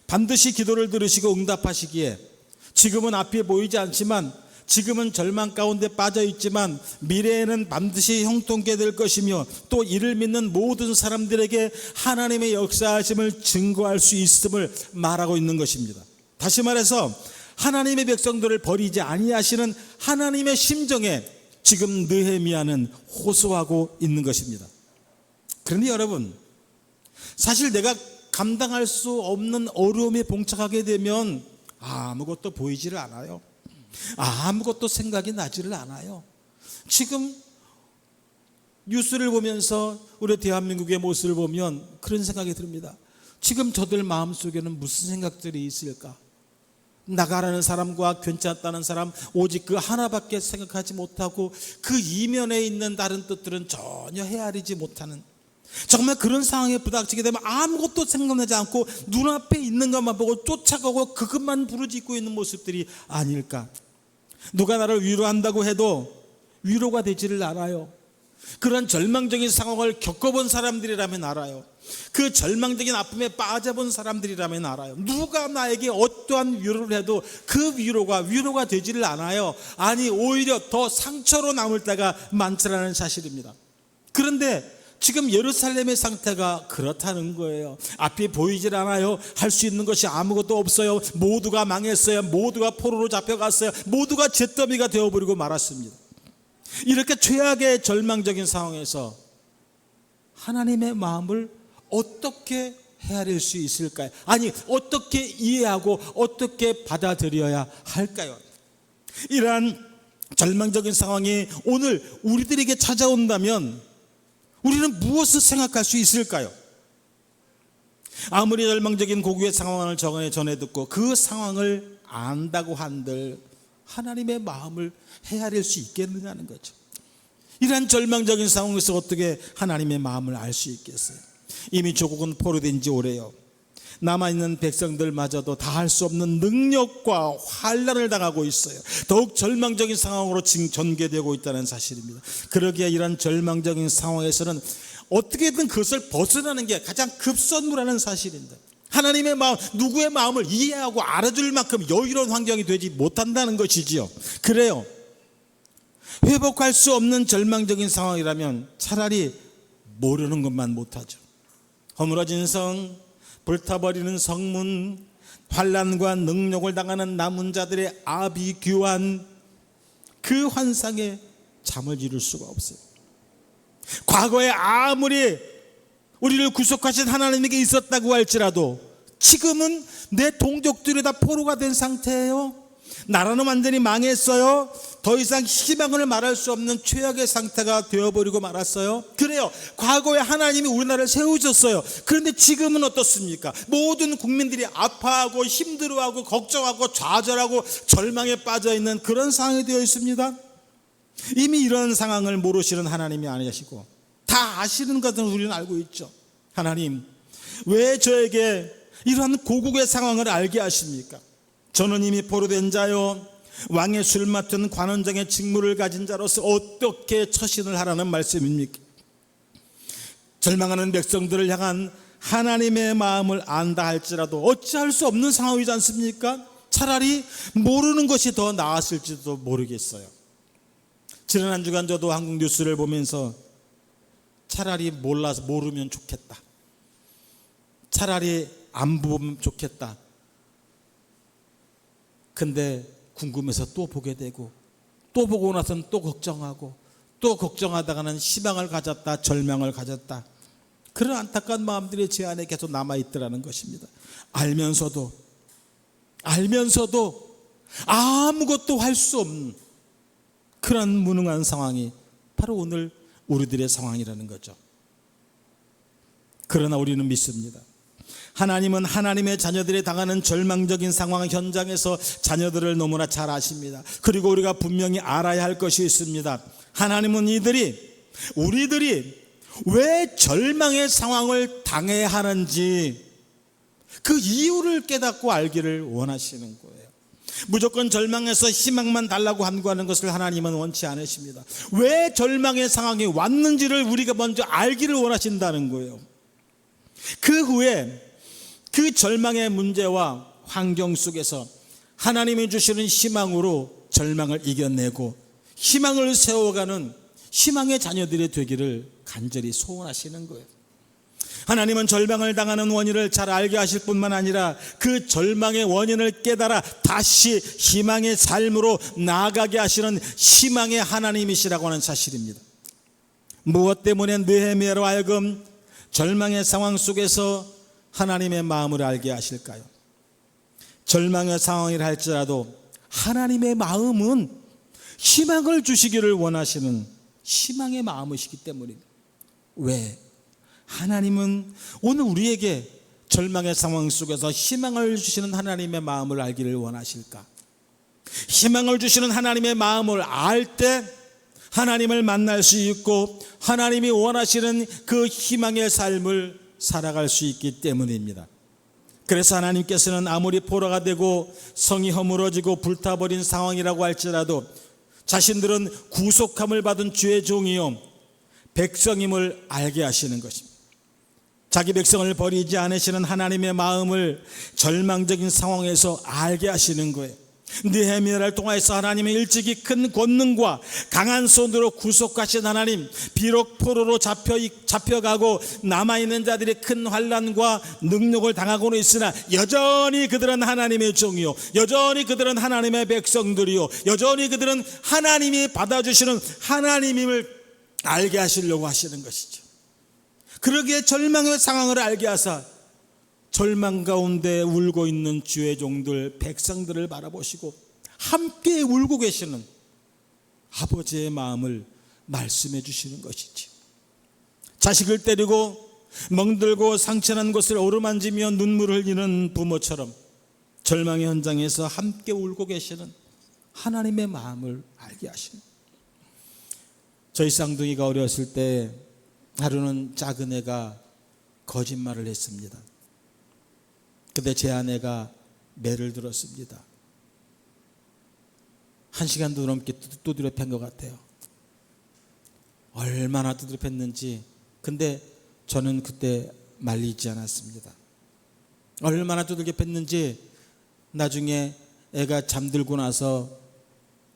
반드시 기도를 들으시고 응답하시기에 지금은 앞이 보이지 않지만, 지금은 절망 가운데 빠져 있지만 미래에는 반드시 형통케 될 것이며 또 이를 믿는 모든 사람들에게 하나님의 역사하심을 증거할 수 있음을 말하고 있는 것입니다. 다시 말해서 하나님의 백성들을 버리지 아니하시는 하나님의 심정에 지금 느헤미야는 호소하고 있는 것입니다. 그런데 여러분, 사실 내가 감당할 수 없는 어려움에 봉착하게 되면 아무것도 보이지를 않아요. 아무것도 생각이 나지를 않아요. 지금 뉴스를 보면서 우리 대한민국의 모습을 보면 그런 생각이 듭니다. 지금 저들 마음속에는 무슨 생각들이 있을까? 나가라는 사람과 괜찮다는 사람 오직 그 하나밖에 생각하지 못하고 그 이면에 있는 다른 뜻들은 전혀 헤아리지 못하는, 정말 그런 상황에 부닥치게 되면 아무것도 생각나지 않고 눈앞에 있는 것만 보고 쫓아가고 그것만 부르짖고 있는 모습들이 아닐까? 누가 나를 위로한다고 해도 위로가 되지를 않아요. 그런 절망적인 상황을 겪어본 사람들이라면 알아요. 그 절망적인 아픔에 빠져본 사람들이라면 알아요. 누가 나에게 어떠한 위로를 해도 그 위로가 되지를 않아요. 아니 오히려 더 상처로 남을 때가 많더라는 사실입니다. 그런데 지금 예루살렘의 상태가 그렇다는 거예요. 앞이 보이질 않아요. 할 수 있는 것이 아무것도 없어요. 모두가 망했어요. 모두가 포로로 잡혀갔어요. 모두가 잿더미가 되어버리고 말았습니다. 이렇게 최악의 절망적인 상황에서 하나님의 마음을 어떻게 헤아릴 수 있을까요? 아니 어떻게 이해하고 어떻게 받아들여야 할까요? 이러한 절망적인 상황이 오늘 우리들에게 찾아온다면 우리는 무엇을 생각할 수 있을까요? 아무리 절망적인 고국의 상황을 전해 듣고 그 상황을 안다고 한들 하나님의 마음을 헤아릴 수 있겠느냐는 거죠. 이러한 절망적인 상황에서 어떻게 하나님의 마음을 알 수 있겠어요? 이미 조국은 포로된 지 오래요. 남아있는 백성들마저도 다 할 수 없는 능력과 환난을 당하고 있어요. 더욱 절망적인 상황으로 지금 전개되고 있다는 사실입니다. 그러기에 이런 절망적인 상황에서는 어떻게든 그것을 벗어나는 게 가장 급선무라는 사실입니다. 하나님의 마음, 누구의 마음을 이해하고 알아줄 만큼 여유로운 환경이 되지 못한다는 것이지요. 그래요. 회복할 수 없는 절망적인 상황이라면 차라리 모르는 것만 못하죠. 허물어진 성, 불타버리는 성문, 환난과 능욕을 당하는 남은 자들의 아비규환, 그 환상에 잠을 이룰 수가 없어요. 과거에 아무리 우리를 구속하신 하나님에게 있었다고 할지라도 지금은 내 동족들이 다 포로가 된 상태예요. 나라는 완전히 망했어요. 더 이상 희망을 말할 수 없는 최악의 상태가 되어버리고 말았어요. 그래요. 과거에 하나님이 우리나라를 세우셨어요. 그런데 지금은 어떻습니까? 모든 국민들이 아파하고 힘들어하고 걱정하고 좌절하고 절망에 빠져있는 그런 상황이 되어 있습니다. 이미 이런 상황을 모르시는 하나님이 아니시고 다 아시는 것은 우리는 알고 있죠. 하나님, 왜 저에게 이러한 고국의 상황을 알게 하십니까? 저는 이미 포로된 자요, 왕의 술 맡은 관원장의 직무를 가진 자로서 어떻게 처신을 하라는 말씀입니까? 절망하는 백성들을 향한 하나님의 마음을 안다 할지라도 어찌할 수 없는 상황이지 않습니까? 차라리 모르는 것이 더 나았을지도 모르겠어요. 지난 한 주간 저도 한국 뉴스를 보면서 차라리 모르면 좋겠다, 차라리 안 보면 좋겠다. 근데 궁금해서 또 보게 되고 또 보고 나서는 또 걱정하고 또 걱정하다가는 희망을 가졌다, 절망을 가졌다. 그런 안타까운 마음들이 제 안에 계속 남아있더라는 것입니다. 알면서도 알면서도 아무것도 할 수 없는 그런 무능한 상황이 바로 오늘 우리들의 상황이라는 거죠. 그러나 우리는 믿습니다. 하나님은 하나님의 자녀들이 당하는 절망적인 상황 현장에서 자녀들을 너무나 잘 아십니다. 그리고 우리가 분명히 알아야 할 것이 있습니다. 하나님은 우리들이 왜 절망의 상황을 당해야 하는지 그 이유를 깨닫고 알기를 원하시는 거예요. 무조건 절망에서 희망만 달라고 간구하는 것을 하나님은 원치 않으십니다. 왜 절망의 상황이 왔는지를 우리가 먼저 알기를 원하신다는 거예요. 그 후에 그 절망의 문제와 환경 속에서 하나님이 주시는 희망으로 절망을 이겨내고 희망을 세워가는 희망의 자녀들이 되기를 간절히 소원하시는 거예요. 하나님은 절망을 당하는 원인을 잘 알게 하실 뿐만 아니라 그 절망의 원인을 깨달아 다시 희망의 삶으로 나아가게 하시는 희망의 하나님이시라고 하는 사실입니다. 무엇 때문에 느헤미야로 하여금 절망의 상황 속에서 하나님의 마음을 알게 하실까요? 절망의 상황이라 할지라도 하나님의 마음은 희망을 주시기를 원하시는 희망의 마음이시기 때문입니다. 왜? 하나님은 오늘 우리에게 절망의 상황 속에서 희망을 주시는 하나님의 마음을 알기를 원하실까? 희망을 주시는 하나님의 마음을 알 때 하나님을 만날 수 있고 하나님이 원하시는 그 희망의 삶을 살아갈 수 있기 때문입니다. 그래서 하나님께서는 아무리 포로가 되고 성이 허물어지고 불타버린 상황이라고 할지라도 자신들은 구속함을 받은 주의 종이요 백성임을 알게 하시는 것입니다. 자기 백성을 버리지 않으시는 하나님의 마음을 절망적인 상황에서 알게 하시는 거예요. 느헤미야를 통해서 하나님의 일찍이 큰 권능과 강한 손으로 구속하신 하나님, 비록 포로로 잡혀가고 남아있는 자들이 큰 환난과 능력을 당하고는 있으나 여전히 그들은 하나님의 종이요, 여전히 그들은 하나님의 백성들이요, 여전히 그들은 하나님이 받아주시는 하나님임을 알게 하시려고 하시는 것이죠. 그러기에 절망의 상황을 알게 하사 절망 가운데 울고 있는 주의 종들 백성들을 바라보시고 함께 울고 계시는 아버지의 마음을 말씀해 주시는 것이지. 자식을 때리고 멍들고 상처난 곳을 어루만지며 눈물을 흘리는 부모처럼 절망의 현장에서 함께 울고 계시는 하나님의 마음을 알게 하시는. 저희 쌍둥이가 어렸을 때 하루는 작은 애가 거짓말을 했습니다. 근데 제 아내가 매를 들었습니다. 1시간도 넘게 두드려 팬 것 같아요. 얼마나 두드려 팼는지. 근데 저는 그때 말리지 않았습니다. 얼마나 두들겨 팼는지 나중에 애가 잠들고 나서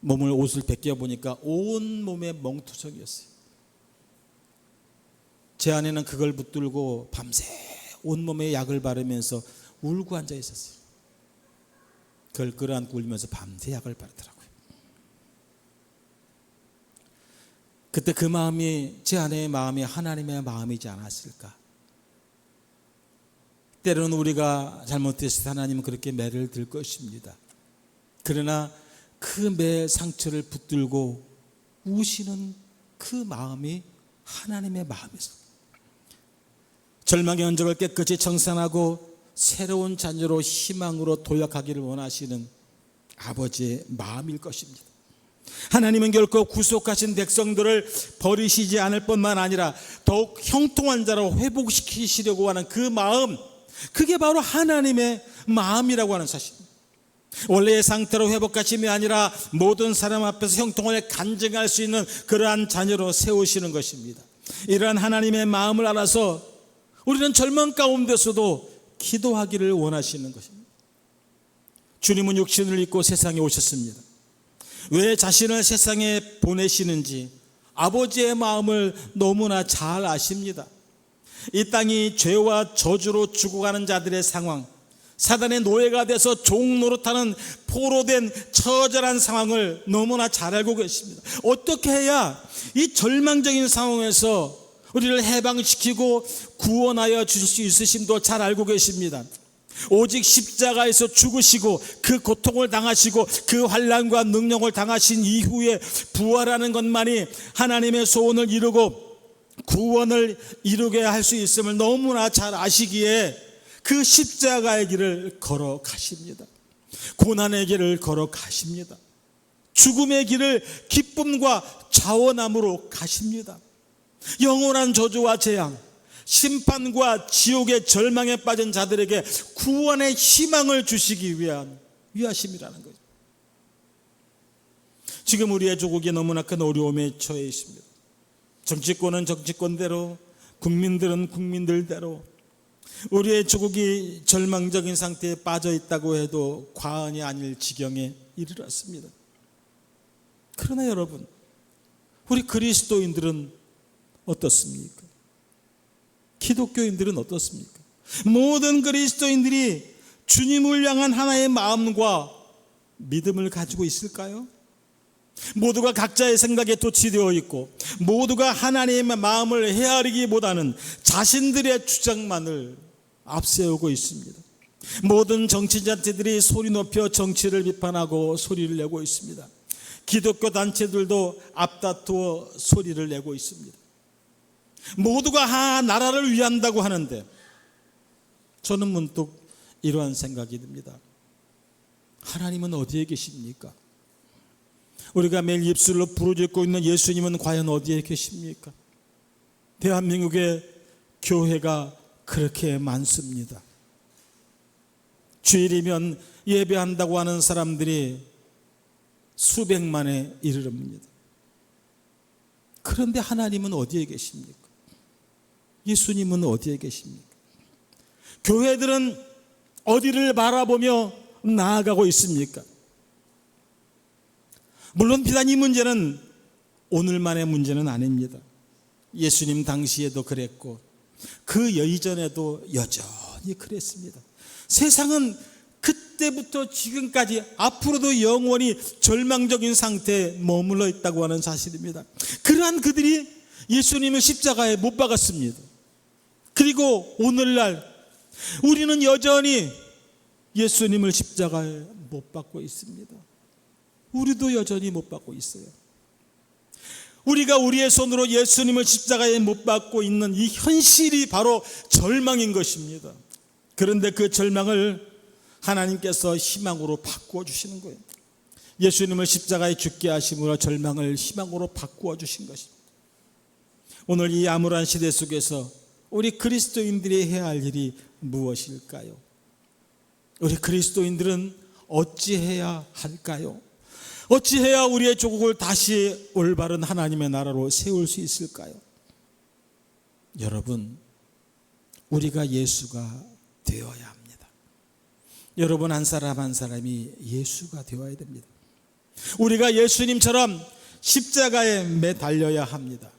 옷을 벗겨보니까 온 몸에 멍투성이었어요. 제 아내는 그걸 붙들고 밤새 온몸에 약을 바르면서 울고 앉아 있었어요. 그걸 끌어안고 울면서 밤새 약을 바르더라고요. 그때 그 마음이 제 아내의 마음이 하나님의 마음이지 않았을까? 때로는 우리가 잘못했을 때 하나님은 그렇게 매를 들 것입니다. 그러나 그 매 상처를 붙들고 우시는 그 마음이 하나님의 마음이죠. 절망의 흔적을 깨끗이 청산하고 새로운 자녀로 희망으로 도약하기를 원하시는 아버지의 마음일 것입니다. 하나님은 결코 구속하신 백성들을 버리시지 않을 뿐만 아니라 더욱 형통한 자로 회복시키시려고 하는 그 마음, 그게 바로 하나님의 마음이라고 하는 사실입니다. 원래의 상태로 회복하심이 아니라 모든 사람 앞에서 형통을 간증할 수 있는 그러한 자녀로 세우시는 것입니다. 이러한 하나님의 마음을 알아서 우리는 절망 가운데서도 기도하기를 원하시는 것입니다. 주님은 육신을 입고 세상에 오셨습니다. 왜 자신을 세상에 보내시는지 아버지의 마음을 너무나 잘 아십니다. 이 땅이 죄와 저주로 죽어가는 자들의 상황, 사단의 노예가 돼서 종 노릇하는 포로된 처절한 상황을 너무나 잘 알고 계십니다. 어떻게 해야 이 절망적인 상황에서 우리를 해방시키고 구원하여 주실 수 있으심도 잘 알고 계십니다. 오직 십자가에서 죽으시고 그 고통을 당하시고 그 환난과 능력을 당하신 이후에 부활하는 것만이 하나님의 소원을 이루고 구원을 이루게 할 수 있음을 너무나 잘 아시기에 그 십자가의 길을 걸어가십니다. 고난의 길을 걸어가십니다. 죽음의 길을 기쁨과 자원함으로 가십니다. 영원한 저주와 재앙, 심판과 지옥의 절망에 빠진 자들에게 구원의 희망을 주시기 위한 위하심이라는 거죠. 지금 우리의 조국이 너무나 큰 어려움에 처해 있습니다. 정치권은 정치권대로, 국민들은 국민들대로 우리의 조국이 절망적인 상태에 빠져 있다고 해도 과언이 아닐 지경에 이르렀습니다. 그러나 여러분, 우리 그리스도인들은 어떻습니까? 기독교인들은 어떻습니까? 모든 그리스도인들이 주님을 향한 하나의 마음과 믿음을 가지고 있을까요? 모두가 각자의 생각에 도취되어 있고 모두가 하나님의 마음을 헤아리기보다는 자신들의 주장만을 앞세우고 있습니다. 모든 정치단체들이 소리 높여 정치를 비판하고 소리를 내고 있습니다. 기독교 단체들도 앞다투어 소리를 내고 있습니다. 모두가 나라를 위한다고 하는데 저는 문득 이러한 생각이 듭니다. 하나님은 어디에 계십니까? 우리가 매일 입술로 부르짖고 있는 예수님은 과연 어디에 계십니까? 대한민국의 교회가 그렇게 많습니다. 주일이면 예배한다고 하는 사람들이 수백만에 이르릅니다. 그런데 하나님은 어디에 계십니까? 예수님은 어디에 계십니까? 교회들은 어디를 바라보며 나아가고 있습니까? 물론 비단 이 문제는 오늘만의 문제는 아닙니다. 예수님 당시에도 그랬고 그 이전에도 여전히 그랬습니다. 세상은 그때부터 지금까지 앞으로도 영원히 절망적인 상태에 머물러 있다고 하는 사실입니다. 그러한 그들이 예수님을 십자가에 못 박았습니다. 그리고 오늘날 우리는 여전히 예수님을 십자가에 못 박고 있습니다. 우리도 여전히 못 박고 있어요. 우리가 우리의 손으로 예수님을 십자가에 못 박고 있는 이 현실이 바로 절망인 것입니다. 그런데 그 절망을 하나님께서 희망으로 바꾸어 주시는 거예요. 예수님을 십자가에 죽게 하심으로 절망을 희망으로 바꾸어 주신 것입니다. 오늘 이 암울한 시대 속에서 우리 그리스도인들이 해야 할 일이 무엇일까요? 우리 그리스도인들은 어찌해야 할까요? 어찌해야 우리의 조국을 다시 올바른 하나님의 나라로 세울 수 있을까요? 여러분, 우리가 예수가 되어야 합니다. 여러분 한 사람 한 사람이 예수가 되어야 됩니다. 우리가 예수님처럼 십자가에 매달려야 합니다.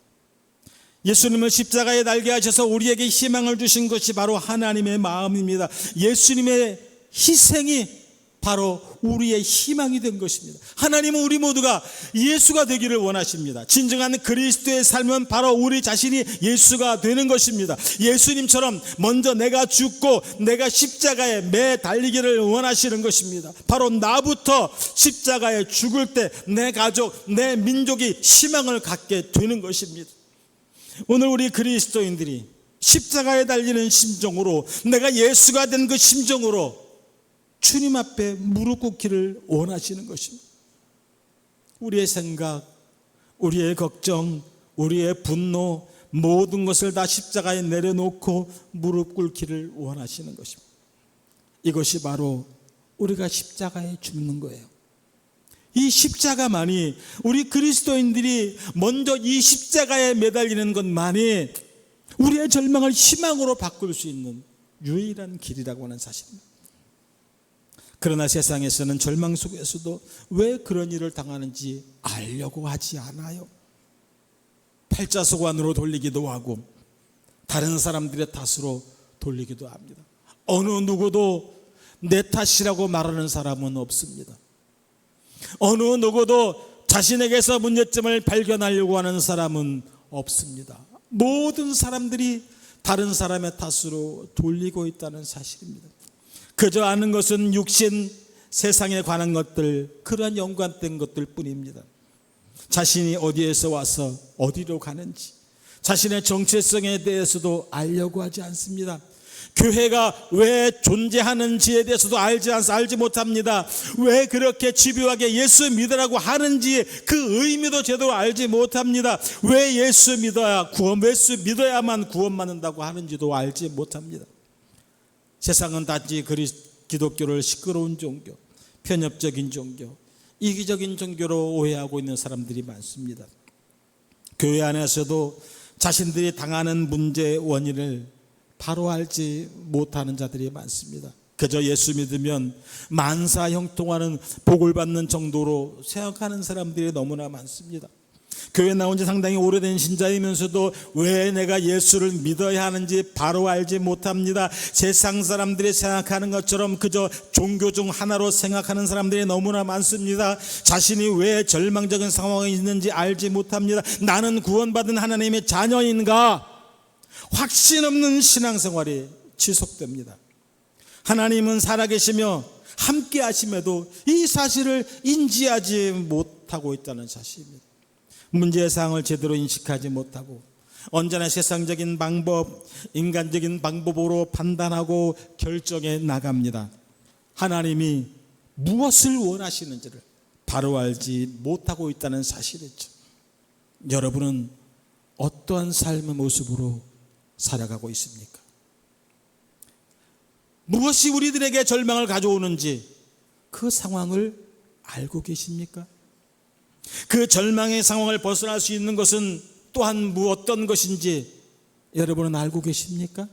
예수님을 십자가에 달게 하셔서 우리에게 희망을 주신 것이 바로 하나님의 마음입니다. 예수님의 희생이 바로 우리의 희망이 된 것입니다. 하나님은 우리 모두가 예수가 되기를 원하십니다. 진정한 그리스도의 삶은 바로 우리 자신이 예수가 되는 것입니다. 예수님처럼 먼저 내가 죽고 내가 십자가에 매달리기를 원하시는 것입니다. 바로 나부터 십자가에 죽을 때 내 가족, 내 민족이 희망을 갖게 되는 것입니다. 오늘 우리 그리스도인들이 십자가에 달리는 심정으로, 내가 예수가 된 그 심정으로 주님 앞에 무릎 꿇기를 원하시는 것입니다. 우리의 생각, 우리의 걱정, 우리의 분노, 모든 것을 다 십자가에 내려놓고 무릎 꿇기를 원하시는 것입니다. 이것이 바로 우리가 십자가에 죽는 거예요. 이 십자가만이, 우리 그리스도인들이 먼저 이 십자가에 매달리는 것만이 우리의 절망을 희망으로 바꿀 수 있는 유일한 길이라고 하는 사실입니다. 그러나 세상에서는 절망 속에서도 왜 그런 일을 당하는지 알려고 하지 않아요. 팔자소관으로 돌리기도 하고 다른 사람들의 탓으로 돌리기도 합니다. 어느 누구도 내 탓이라고 말하는 사람은 없습니다. 어느 누구도 자신에게서 문제점을 발견하려고 하는 사람은 없습니다. 모든 사람들이 다른 사람의 탓으로 돌리고 있다는 사실입니다. 그저 아는 것은 육신, 세상에 관한 것들, 그러한 연관된 것들 뿐입니다. 자신이 어디에서 와서 어디로 가는지, 자신의 정체성에 대해서도 알려고 하지 않습니다. 교회가 왜 존재하는지에 대해서도 알지 못합니다. 왜 그렇게 집요하게 예수 믿으라고 하는지 그 의미도 제대로 알지 못합니다. 왜 예수 믿어야만 구원받는다고 하는지도 알지 못합니다. 세상은 단지 기독교를 시끄러운 종교, 편협적인 종교, 이기적인 종교로 오해하고 있는 사람들이 많습니다. 교회 안에서도 자신들이 당하는 문제의 원인을 바로 알지 못하는 자들이 많습니다. 그저 예수 믿으면 만사 형통하는 복을 받는 정도로 생각하는 사람들이 너무나 많습니다. 교회 나온 지 상당히 오래된 신자이면서도 왜 내가 예수를 믿어야 하는지 바로 알지 못합니다. 세상 사람들이 생각하는 것처럼 그저 종교 중 하나로 생각하는 사람들이 너무나 많습니다. 자신이 왜 절망적인 상황에 있는지 알지 못합니다. 나는 구원받은 하나님의 자녀인가? 확신 없는 신앙생활이 지속됩니다. 하나님은 살아계시며 함께 하심에도 이 사실을 인지하지 못하고 있다는 사실입니다. 문제의 상황을 제대로 인식하지 못하고 언제나 세상적인 방법, 인간적인 방법으로 판단하고 결정해 나갑니다. 하나님이 무엇을 원하시는지를 바로 알지 못하고 있다는 사실이죠. 여러분은 어떠한 삶의 모습으로 살아가고 있습니까? 무엇이 우리들에게 절망을 가져오는지 그 상황을 알고 계십니까? 그 절망의 상황을 벗어날 수 있는 것은 또한 어떤 것인지 여러분은 알고 계십니까?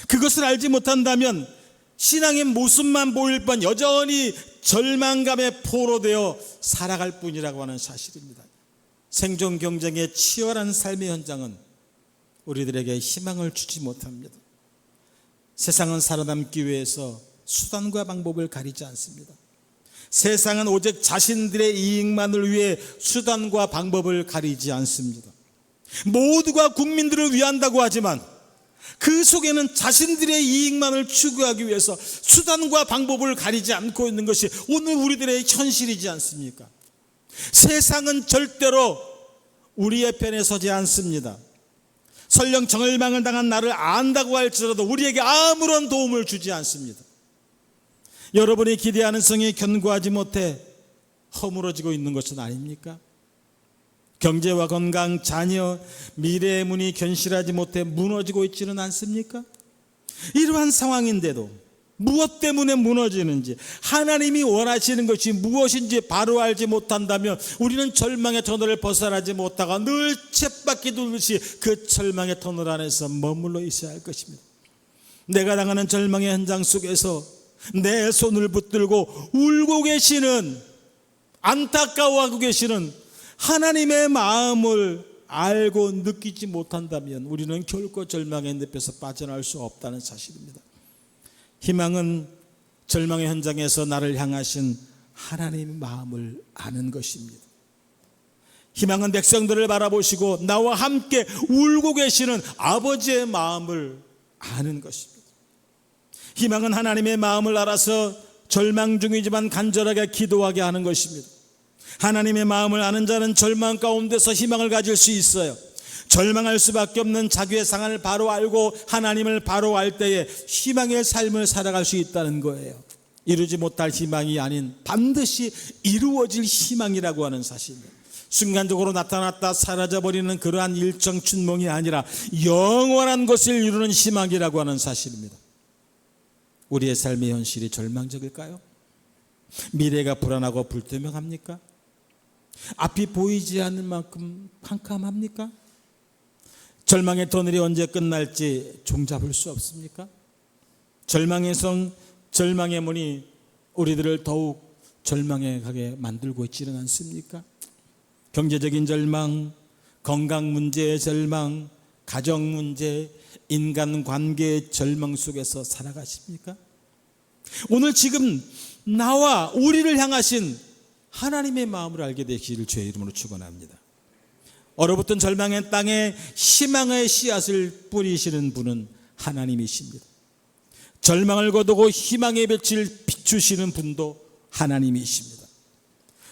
그것을 알지 못한다면 신앙의 모습만 보일 뿐 여전히 절망감에 포로되어 살아갈 뿐이라고 하는 사실입니다. 생존 경쟁의 치열한 삶의 현장은 우리들에게 희망을 주지 못합니다. 세상은 살아남기 위해서 수단과 방법을 가리지 않습니다. 세상은 오직 자신들의 이익만을 위해 수단과 방법을 가리지 않습니다. 모두가 국민들을 위한다고 하지만 그 속에는 자신들의 이익만을 추구하기 위해서 수단과 방법을 가리지 않고 있는 것이 오늘 우리들의 현실이지 않습니까? 세상은 절대로 우리의 편에 서지 않습니다. 설령 절망을 당한 나를 안다고 할지라도 우리에게 아무런 도움을 주지 않습니다. 여러분이 기대하는 성이 견고하지 못해 허물어지고 있는 것은 아닙니까? 경제와 건강, 자녀, 미래의 문이 견실하지 못해 무너지고 있지는 않습니까? 이러한 상황인데도 무엇 때문에 무너지는지, 하나님이 원하시는 것이 무엇인지 바로 알지 못한다면 우리는 절망의 터널을 벗어나지 못하고 늘 쳇바퀴 돌듯이 그 절망의 터널 안에서 머물러 있어야 할 것입니다. 내가 당하는 절망의 현장 속에서 내 손을 붙들고 울고 계시는, 안타까워하고 계시는 하나님의 마음을 알고 느끼지 못한다면 우리는 결코 절망의 늪에서 빠져나올 수 없다는 사실입니다. 희망은 절망의 현장에서 나를 향하신 하나님의 마음을 아는 것입니다. 희망은 백성들을 바라보시고 나와 함께 울고 계시는 아버지의 마음을 아는 것입니다. 희망은 하나님의 마음을 알아서 절망 중이지만 간절하게 기도하게 하는 것입니다. 하나님의 마음을 아는 자는 절망 가운데서 희망을 가질 수 있어요. 절망할 수밖에 없는 자기의 상황을 바로 알고 하나님을 바로 알 때에 희망의 삶을 살아갈 수 있다는 거예요. 이루지 못할 희망이 아닌 반드시 이루어질 희망이라고 하는 사실입니다. 순간적으로 나타났다 사라져버리는 그러한 일정 춘몽이 아니라 영원한 것을 이루는 희망이라고 하는 사실입니다. 우리의 삶의 현실이 절망적일까요? 미래가 불안하고 불투명합니까? 앞이 보이지 않는 만큼 캄캄합니까? 절망의 터널이 언제 끝날지 종잡을 수 없습니까? 절망의 성, 절망의 문이 우리들을 더욱 절망에 가게 만들고 있지는 않습니까? 경제적인 절망, 건강 문제의 절망, 가정 문제, 인간관계의 절망 속에서 살아가십니까? 오늘 지금 나와 우리를 향하신 하나님의 마음을 알게 되시기를 주의 이름으로 축원합니다. 얼어붙은 절망의 땅에 희망의 씨앗을 뿌리시는 분은 하나님이십니다. 절망을 거두고 희망의 빛을 비추시는 분도 하나님이십니다.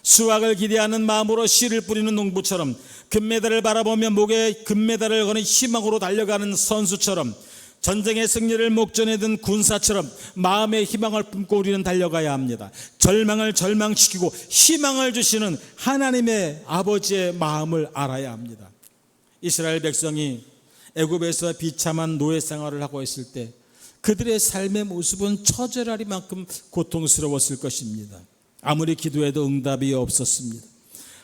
수확을 기대하는 마음으로 씨를 뿌리는 농부처럼, 금메달을 바라보며 목에 금메달을 거는 희망으로 달려가는 선수처럼, 전쟁의 승리를 목전에 든 군사처럼 마음의 희망을 품고 우리는 달려가야 합니다. 절망을 절망시키고 희망을 주시는 하나님의 아버지의 마음을 알아야 합니다. 이스라엘 백성이 애굽에서 비참한 노예 생활을 하고 있을 때 그들의 삶의 모습은 처절하리만큼 고통스러웠을 것입니다. 아무리 기도해도 응답이 없었습니다.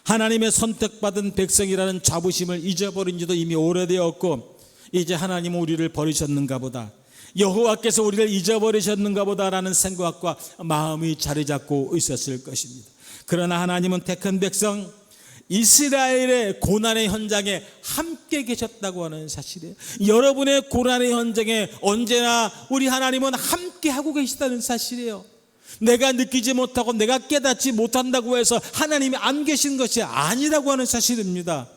하나님의 선택받은 백성이라는 자부심을 잊어버린 지도 이미 오래되었고, 이제 하나님은 우리를 버리셨는가 보다, 여호와께서 우리를 잊어버리셨는가 보다라는 생각과 마음이 자리 잡고 있었을 것입니다. 그러나 하나님은 택한 백성 이스라엘의 고난의 현장에 함께 계셨다고 하는 사실이에요. 여러분의 고난의 현장에 언제나 우리 하나님은 함께 하고 계시다는 사실이에요. 내가 느끼지 못하고 내가 깨닫지 못한다고 해서 하나님이 안 계신 것이 아니라고 하는 사실입니다.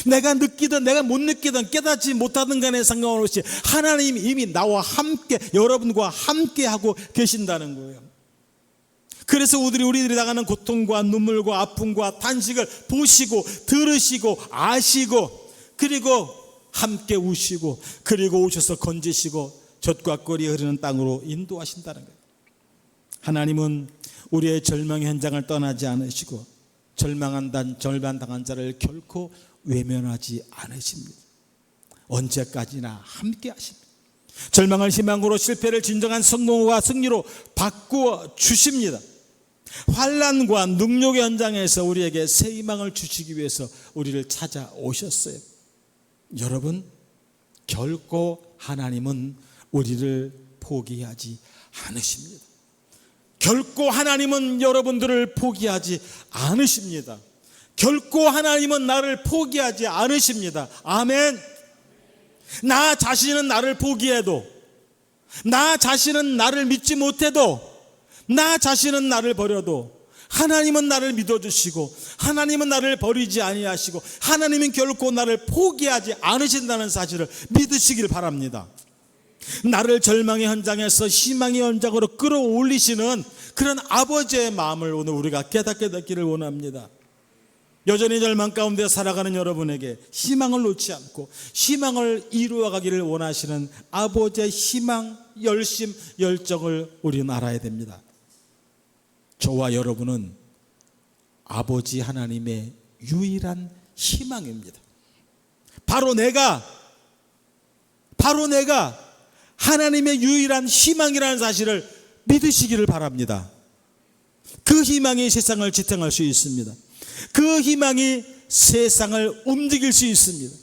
내가 느끼든 내가 못 느끼든 깨닫지 못하든 간에 상관없이 하나님이 이미 나와 함께, 여러분과 함께 하고 계신다는 거예요. 그래서 우리들이 당하는 고통과 눈물과 아픔과 탄식을 보시고 들으시고 아시고, 그리고 함께 우시고, 그리고 오셔서 건지시고 젖과 꿀이 흐르는 땅으로 인도하신다는 거예요. 하나님은 우리의 절망의 현장을 떠나지 않으시고 절반당한 자를 결코 외면하지 않으십니다. 언제까지나 함께 하십니다. 절망을 희망으로, 실패를 진정한 성공과 승리로 바꾸어 주십니다. 환난과 능력의 현장에서 우리에게 새 희망을 주시기 위해서 우리를 찾아오셨어요. 여러분, 결코 하나님은 우리를 포기하지 않으십니다. 결코 하나님은 여러분들을 포기하지 않으십니다. 결코 하나님은 나를 포기하지 않으십니다. 아멘. 나 자신은 나를 포기해도, 나 자신은 나를 믿지 못해도, 나 자신은 나를 버려도 하나님은 나를 믿어주시고, 하나님은 나를 버리지 아니하시고, 하나님은 결코 나를 포기하지 않으신다는 사실을 믿으시길 바랍니다. 나를 절망의 현장에서 희망의 현장으로 끌어올리시는 그런 아버지의 마음을 오늘 우리가 깨닫게 되기를 원합니다. 여전히 절망 가운데 살아가는 여러분에게 희망을 놓지 않고 희망을 이루어가기를 원하시는 아버지의 희망, 열심, 열정을 우리는 알아야 됩니다. 저와 여러분은 아버지 하나님의 유일한 희망입니다. 바로 내가 하나님의 유일한 희망이라는 사실을 믿으시기를 바랍니다. 그 희망이 세상을 지탱할 수 있습니다. 그 희망이 세상을 움직일 수 있습니다.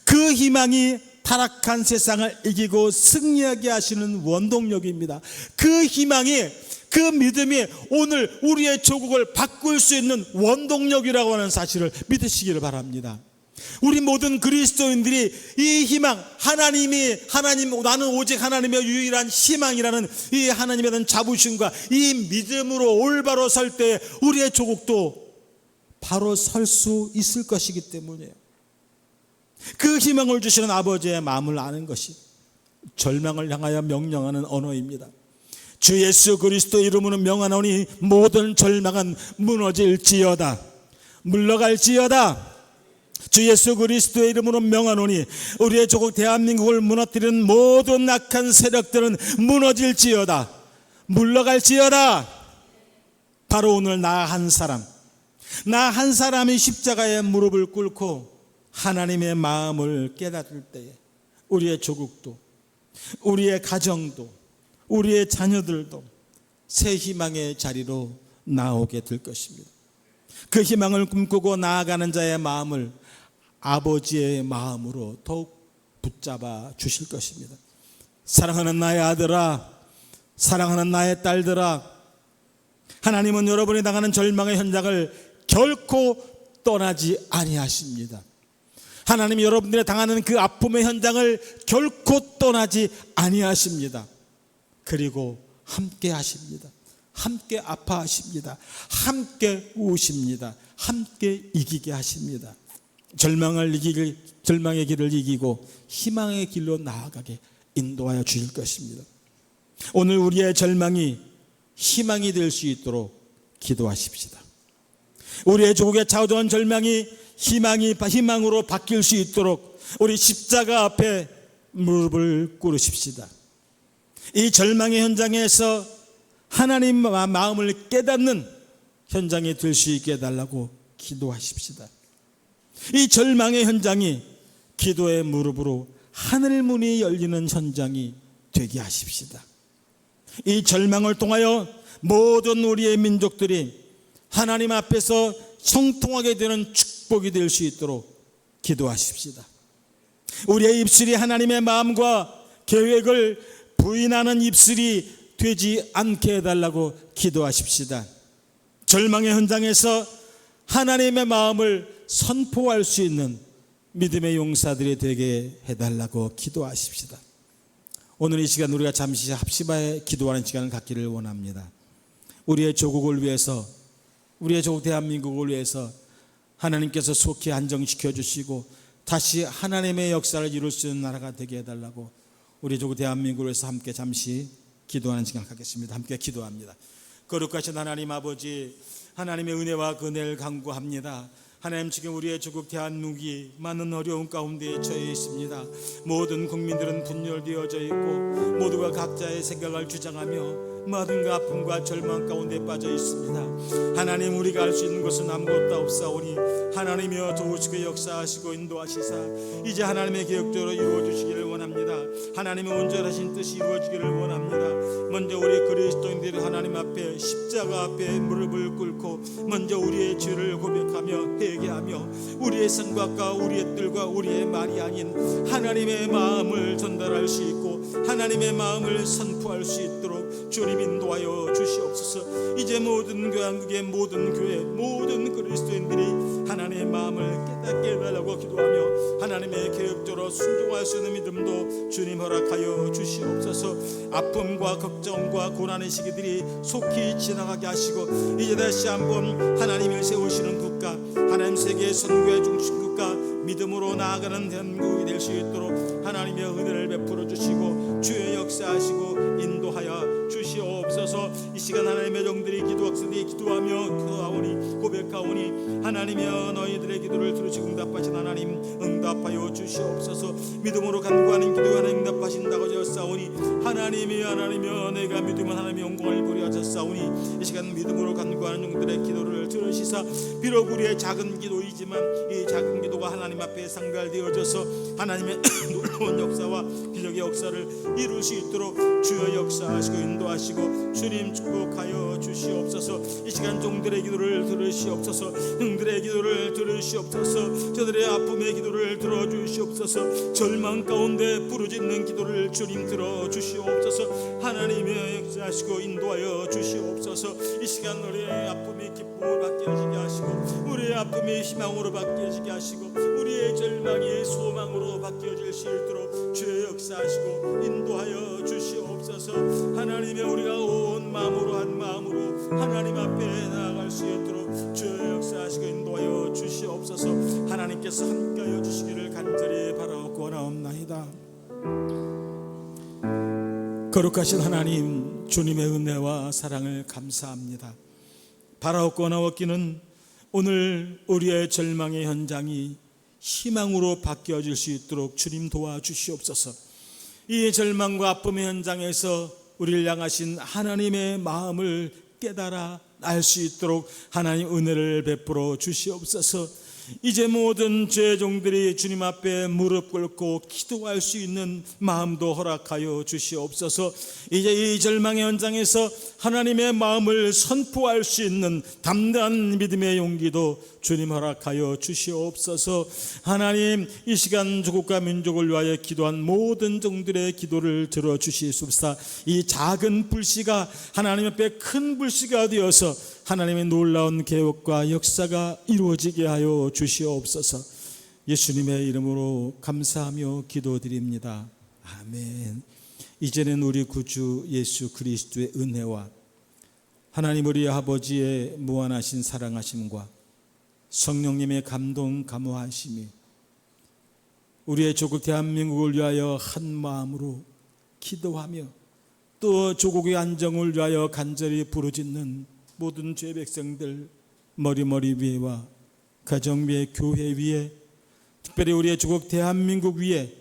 그 희망이 타락한 세상을 이기고 승리하게 하시는 원동력입니다. 그 희망이, 그 믿음이 오늘 우리의 조국을 바꿀 수 있는 원동력이라고 하는 사실을 믿으시기를 바랍니다. 우리 모든 그리스도인들이 이 희망, 나는 오직 하나님의 유일한 희망이라는 이 하나님에 대한 자부심과 이 믿음으로 올바로 설 때 우리의 조국도 바로 설 수 있을 것이기 때문이에요. 그 희망을 주시는 아버지의 마음을 아는 것이 절망을 향하여 명령하는 언어입니다. 주 예수 그리스도 이름으로 명하노니 모든 절망은 무너질지어다, 물러갈지어다. 주 예수 그리스도의 이름으로 명하노니 우리의 조국 대한민국을 무너뜨리는 모든 악한 세력들은 무너질지어다, 물러갈지어다. 바로 오늘 나 한 사람이 십자가에 무릎을 꿇고 하나님의 마음을 깨닫을 때에 우리의 조국도, 우리의 가정도, 우리의 자녀들도 새 희망의 자리로 나오게 될 것입니다. 그 희망을 꿈꾸고 나아가는 자의 마음을 아버지의 마음으로 더욱 붙잡아 주실 것입니다. 사랑하는 나의 아들아, 사랑하는 나의 딸들아, 하나님은 여러분이 당하는 절망의 현장을 결코 떠나지 아니하십니다. 하나님이 여러분들이 당하는 그 아픔의 현장을 결코 떠나지 아니하십니다. 그리고 함께 하십니다. 함께 아파하십니다. 함께 우십니다. 함께 이기게 하십니다. 절망의 길을 이기고 희망의 길로 나아가게 인도하여 주실 것입니다. 오늘 우리의 절망이 희망이 될 수 있도록 기도하십시다. 우리의 조국의 차오던 절망이 희망으로 바뀔 수 있도록 우리 십자가 앞에 무릎을 꿇으십시다. 이 절망의 현장에서 하나님 마음을 깨닫는 현장이 될 수 있게 해달라고 기도하십시다. 이 절망의 현장이 기도의 무릎으로 하늘 문이 열리는 현장이 되게 하십시다. 이 절망을 통하여 모든 우리의 민족들이 하나님 앞에서 형통하게 되는 축복이 될 수 있도록 기도하십시다. 우리의 입술이 하나님의 마음과 계획을 부인하는 입술이 되지 않게 해달라고 기도하십시다. 절망의 현장에서 하나님의 마음을 선포할 수 있는 믿음의 용사들이 되게 해달라고 기도하십시다. 오늘 이 시간 우리가 잠시 합심하여 기도하는 시간을 갖기를 원합니다. 우리의 조국을 위해서, 우리의 조국 대한민국을 위해서 하나님께서 속히 안정시켜 주시고 다시 하나님의 역사를 이룰 수 있는 나라가 되게 해달라고 우리 조국 대한민국을 위해서 함께 잠시 기도하는 시간을 갖겠습니다. 함께 기도합니다. 거룩하신 하나님 아버지, 하나님의 은혜와 은혜를 간구합니다. 하나님, 지금 우리의 조국 대한민국이 많은 어려움 가운데 처해 있습니다. 모든 국민들은 분열되어져 있고 모두가 각자의 생각을 주장하며 모든 아픔과 절망 가운데 빠져 있습니다. 하나님, 우리가 할 수 있는 것은 아무것도 없사오니 하나님이여 도우시고 역사하시고 인도하시사 이제 하나님의 계획대로 이루어주시기를 원합니다. 하나님의 온전하신 뜻이 이루어지기를 원합니다. 먼저 우리 그리스도인들이 하나님 앞에 십자가 앞에 무릎을 꿇고 먼저 우리의 죄를 고백하며 회개하며 우리의 생각과 우리의 뜻과 우리의 말이 아닌 하나님의 마음을 전달할 수 있고 하나님의 마음을 선포할 수 있도록 주님 인도하여 주시옵소서. 이제 모든 교회의 모든 교회 모든 그리스도인들이 하나님의 마음을 깨닫게 해달라고 기도하며 하나님의 계획대로 순종할 수 있는 믿음도 주님 허락하여 주시옵소서. 아픔과 걱정과 고난의 시기들이 속히 지나가게 하시고 이제 다시 한번 하나님을 세우시는 국가, 하나님 세계의 선교의 중심 국가, 믿음으로 나아가는 대한민국이 될 수 있도록 하나님의 은혜를 베풀어 주시고 주의 역사하시고 인도하여 주시옵소서. 이 시간 하나님의 종들이 기도하며 고백하오니 하나님이여 너희들의 기도를 들으시고 응답하신 하나님 응답하여 주시옵소서. 믿음으로 간구하는 기도에 하나님 응답하신다고 하셨사오니 하나님이여 내가 믿으면 하나님의 영광을 보리 하셨사오니 이 시간 믿음으로 간구하는 종들의 기도를 들으시사 비록 우리의 작은 기도이지만 이 작은 기도가 하나님 앞에 상달되어져서 하나님의 놀라운 역사와 기적의 역사를 이룰 수 있도록 주여 역사하시고 인도하시고 주님 축복하여 주시옵소서. 이 시간 종들의 기도를 들으시옵소서. 형들의 기도를 들으시옵소서. 저들의 아픔의 기도를 들어주시옵소서. 절망 가운데 부르짖는 기도를 주님 들어주시옵소서. 하나님의 역사하시고 인도하여 주시옵소서. 이 시간 우리의 아픔이 기쁨으로 바뀌어지게 하시고 우리의 아픔이 희망으로 바뀌어지게 하시고 우리의 절망이 소망으로 바뀌어질 수 있도록 주의 역사하시고 인도하여 주시옵소서. 하나님의 우리가 온 마음으로 한 마음으로 하나님 앞에 나아갈 수 있도록 주의 역사하시고 인도하여 주시옵소서. 하나님께서 함께하여 주시기를 간절히 바라옵고 원하옵나이다. 거룩하신 하나님, 주님의 은혜와 사랑을 감사합니다. 바라옵고 원하옵기는 오늘 우리의 절망의 현장이 희망으로 바뀌어질 수 있도록 주님 도와주시옵소서. 이 절망과 아픔의 현장에서 우리를 향하신 하나님의 마음을 깨달아 알 수 있도록 하나님 은혜를 베풀어 주시옵소서. 이제 모든 죄종들이 주님 앞에 무릎 꿇고 기도할 수 있는 마음도 허락하여 주시옵소서. 이제 이 절망의 현장에서 하나님의 마음을 선포할 수 있는 담대한 믿음의 용기도 주님 허락하여 주시옵소서. 하나님, 이 시간 조국과 민족을 위하여 기도한 모든 종들의 기도를 들어주시옵소서. 이 작은 불씨가 하나님 앞에 큰 불씨가 되어서 하나님의 놀라운 계획과 역사가 이루어지게 하여 주시옵소서. 예수님의 이름으로 감사하며 기도드립니다. 아멘. 이제는 우리 구주 예수 그리스도의 은혜와 하나님 우리 아버지의 무한하신 사랑하심과 성령님의 감동 감화하심이 우리의 조국 대한민국을 위하여 한 마음으로 기도하며 또 조국의 안정을 위하여 간절히 부르짖는 모든 죄 백성들 머리 위에와 가정 위에, 교회 위에, 특별히 우리의 조국 대한민국 위에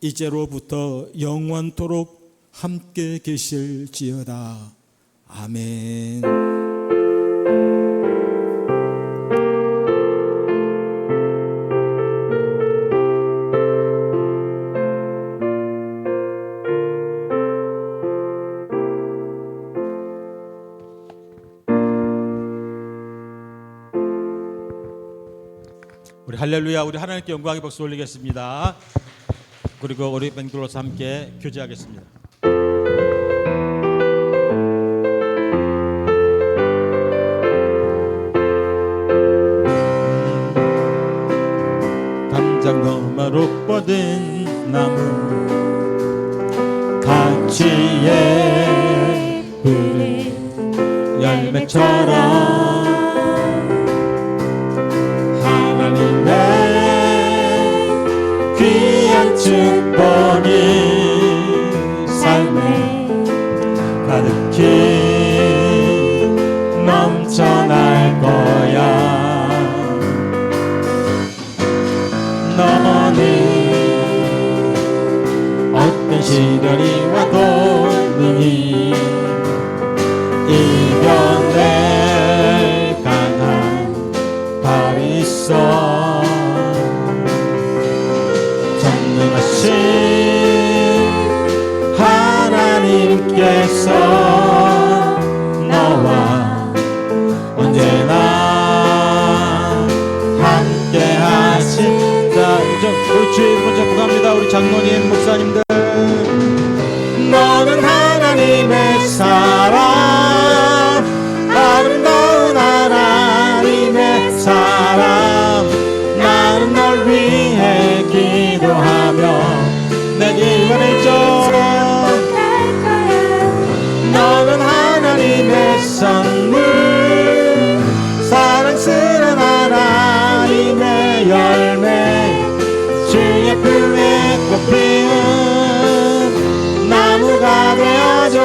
이제로부터 영원토록 함께 계실지어다. 아멘. 우리 할렐루야, 우리 하나님께 영광의 박수 올리겠습니다. 그리고 우리 뱅글로서 함께 교제하겠습니다. 담장 너머로 뻗은 나무 같이 예쁘는 열매처럼 귀한 축복이 삶에 가득히 넘쳐날 거야. 너는 어떤 시련이 와도 능히 이겨낼 강한 발이 있어. 전능하신 하나님께서 너와 언제나 함께 하신다. 우리 주의 이름 먼저 부갑니다. 우리 장로님, 목사님들. 너는 하나님의 사람, 아름다운 하나님의 사람. 나는 널 위해 기도하며 내 기원을 줘. 너는 하나님의 선물, 사랑스러운 하나님의 열매, 주의 품에 꽃피운 나무가 되어줘.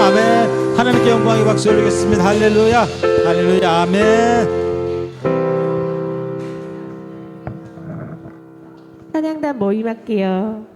아멘. 하나님께 영광의 박수 올리겠습니다. 할렐루야, 할렐루야, 아멘. 찬양단 모임할게요.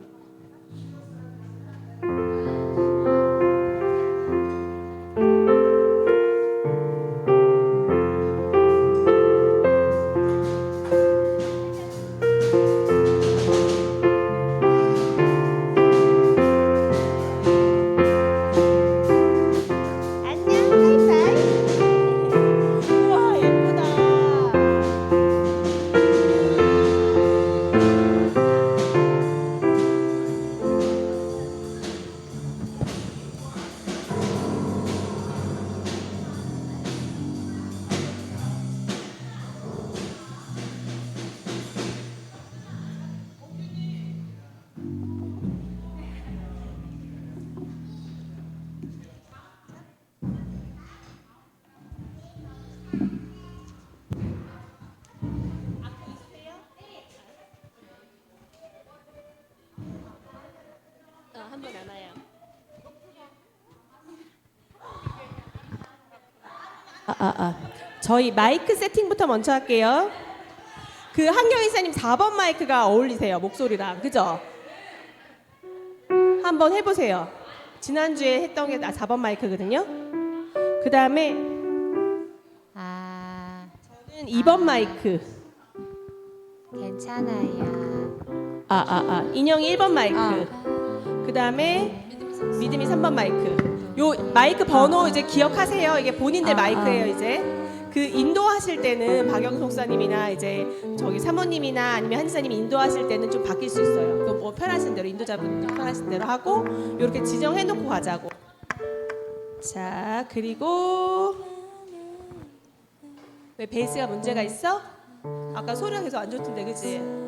한번 안아요. 저희 마이크 세팅부터 먼저 할게요. 그 한경 이사님 4번 마이크가 어울리세요, 목소리랑. 그죠? 한번 해보세요. 지난주에 했던 게 4번 마이크거든요. 그 다음에 저는 2번 마이크. 괜찮아요. 인형이 1번 마이크. 그 다음에 믿음이 3번 마이크. 요 마이크 번호 이제 기억하세요. 이게 본인들 마이크예요. 이제 그 인도하실 때는 박영수 목사님이나 이제 저기 사모님이나 아니면 한지사님이 인도하실 때는 좀 바뀔 수 있어요. 또 뭐 편하신 대로 인도자분 편하신 대로 하고 이렇게 지정해놓고 가자고. 자, 그리고 왜 베이스가 문제가 있어? 아까 소리가 계속 안 좋던데, 그치?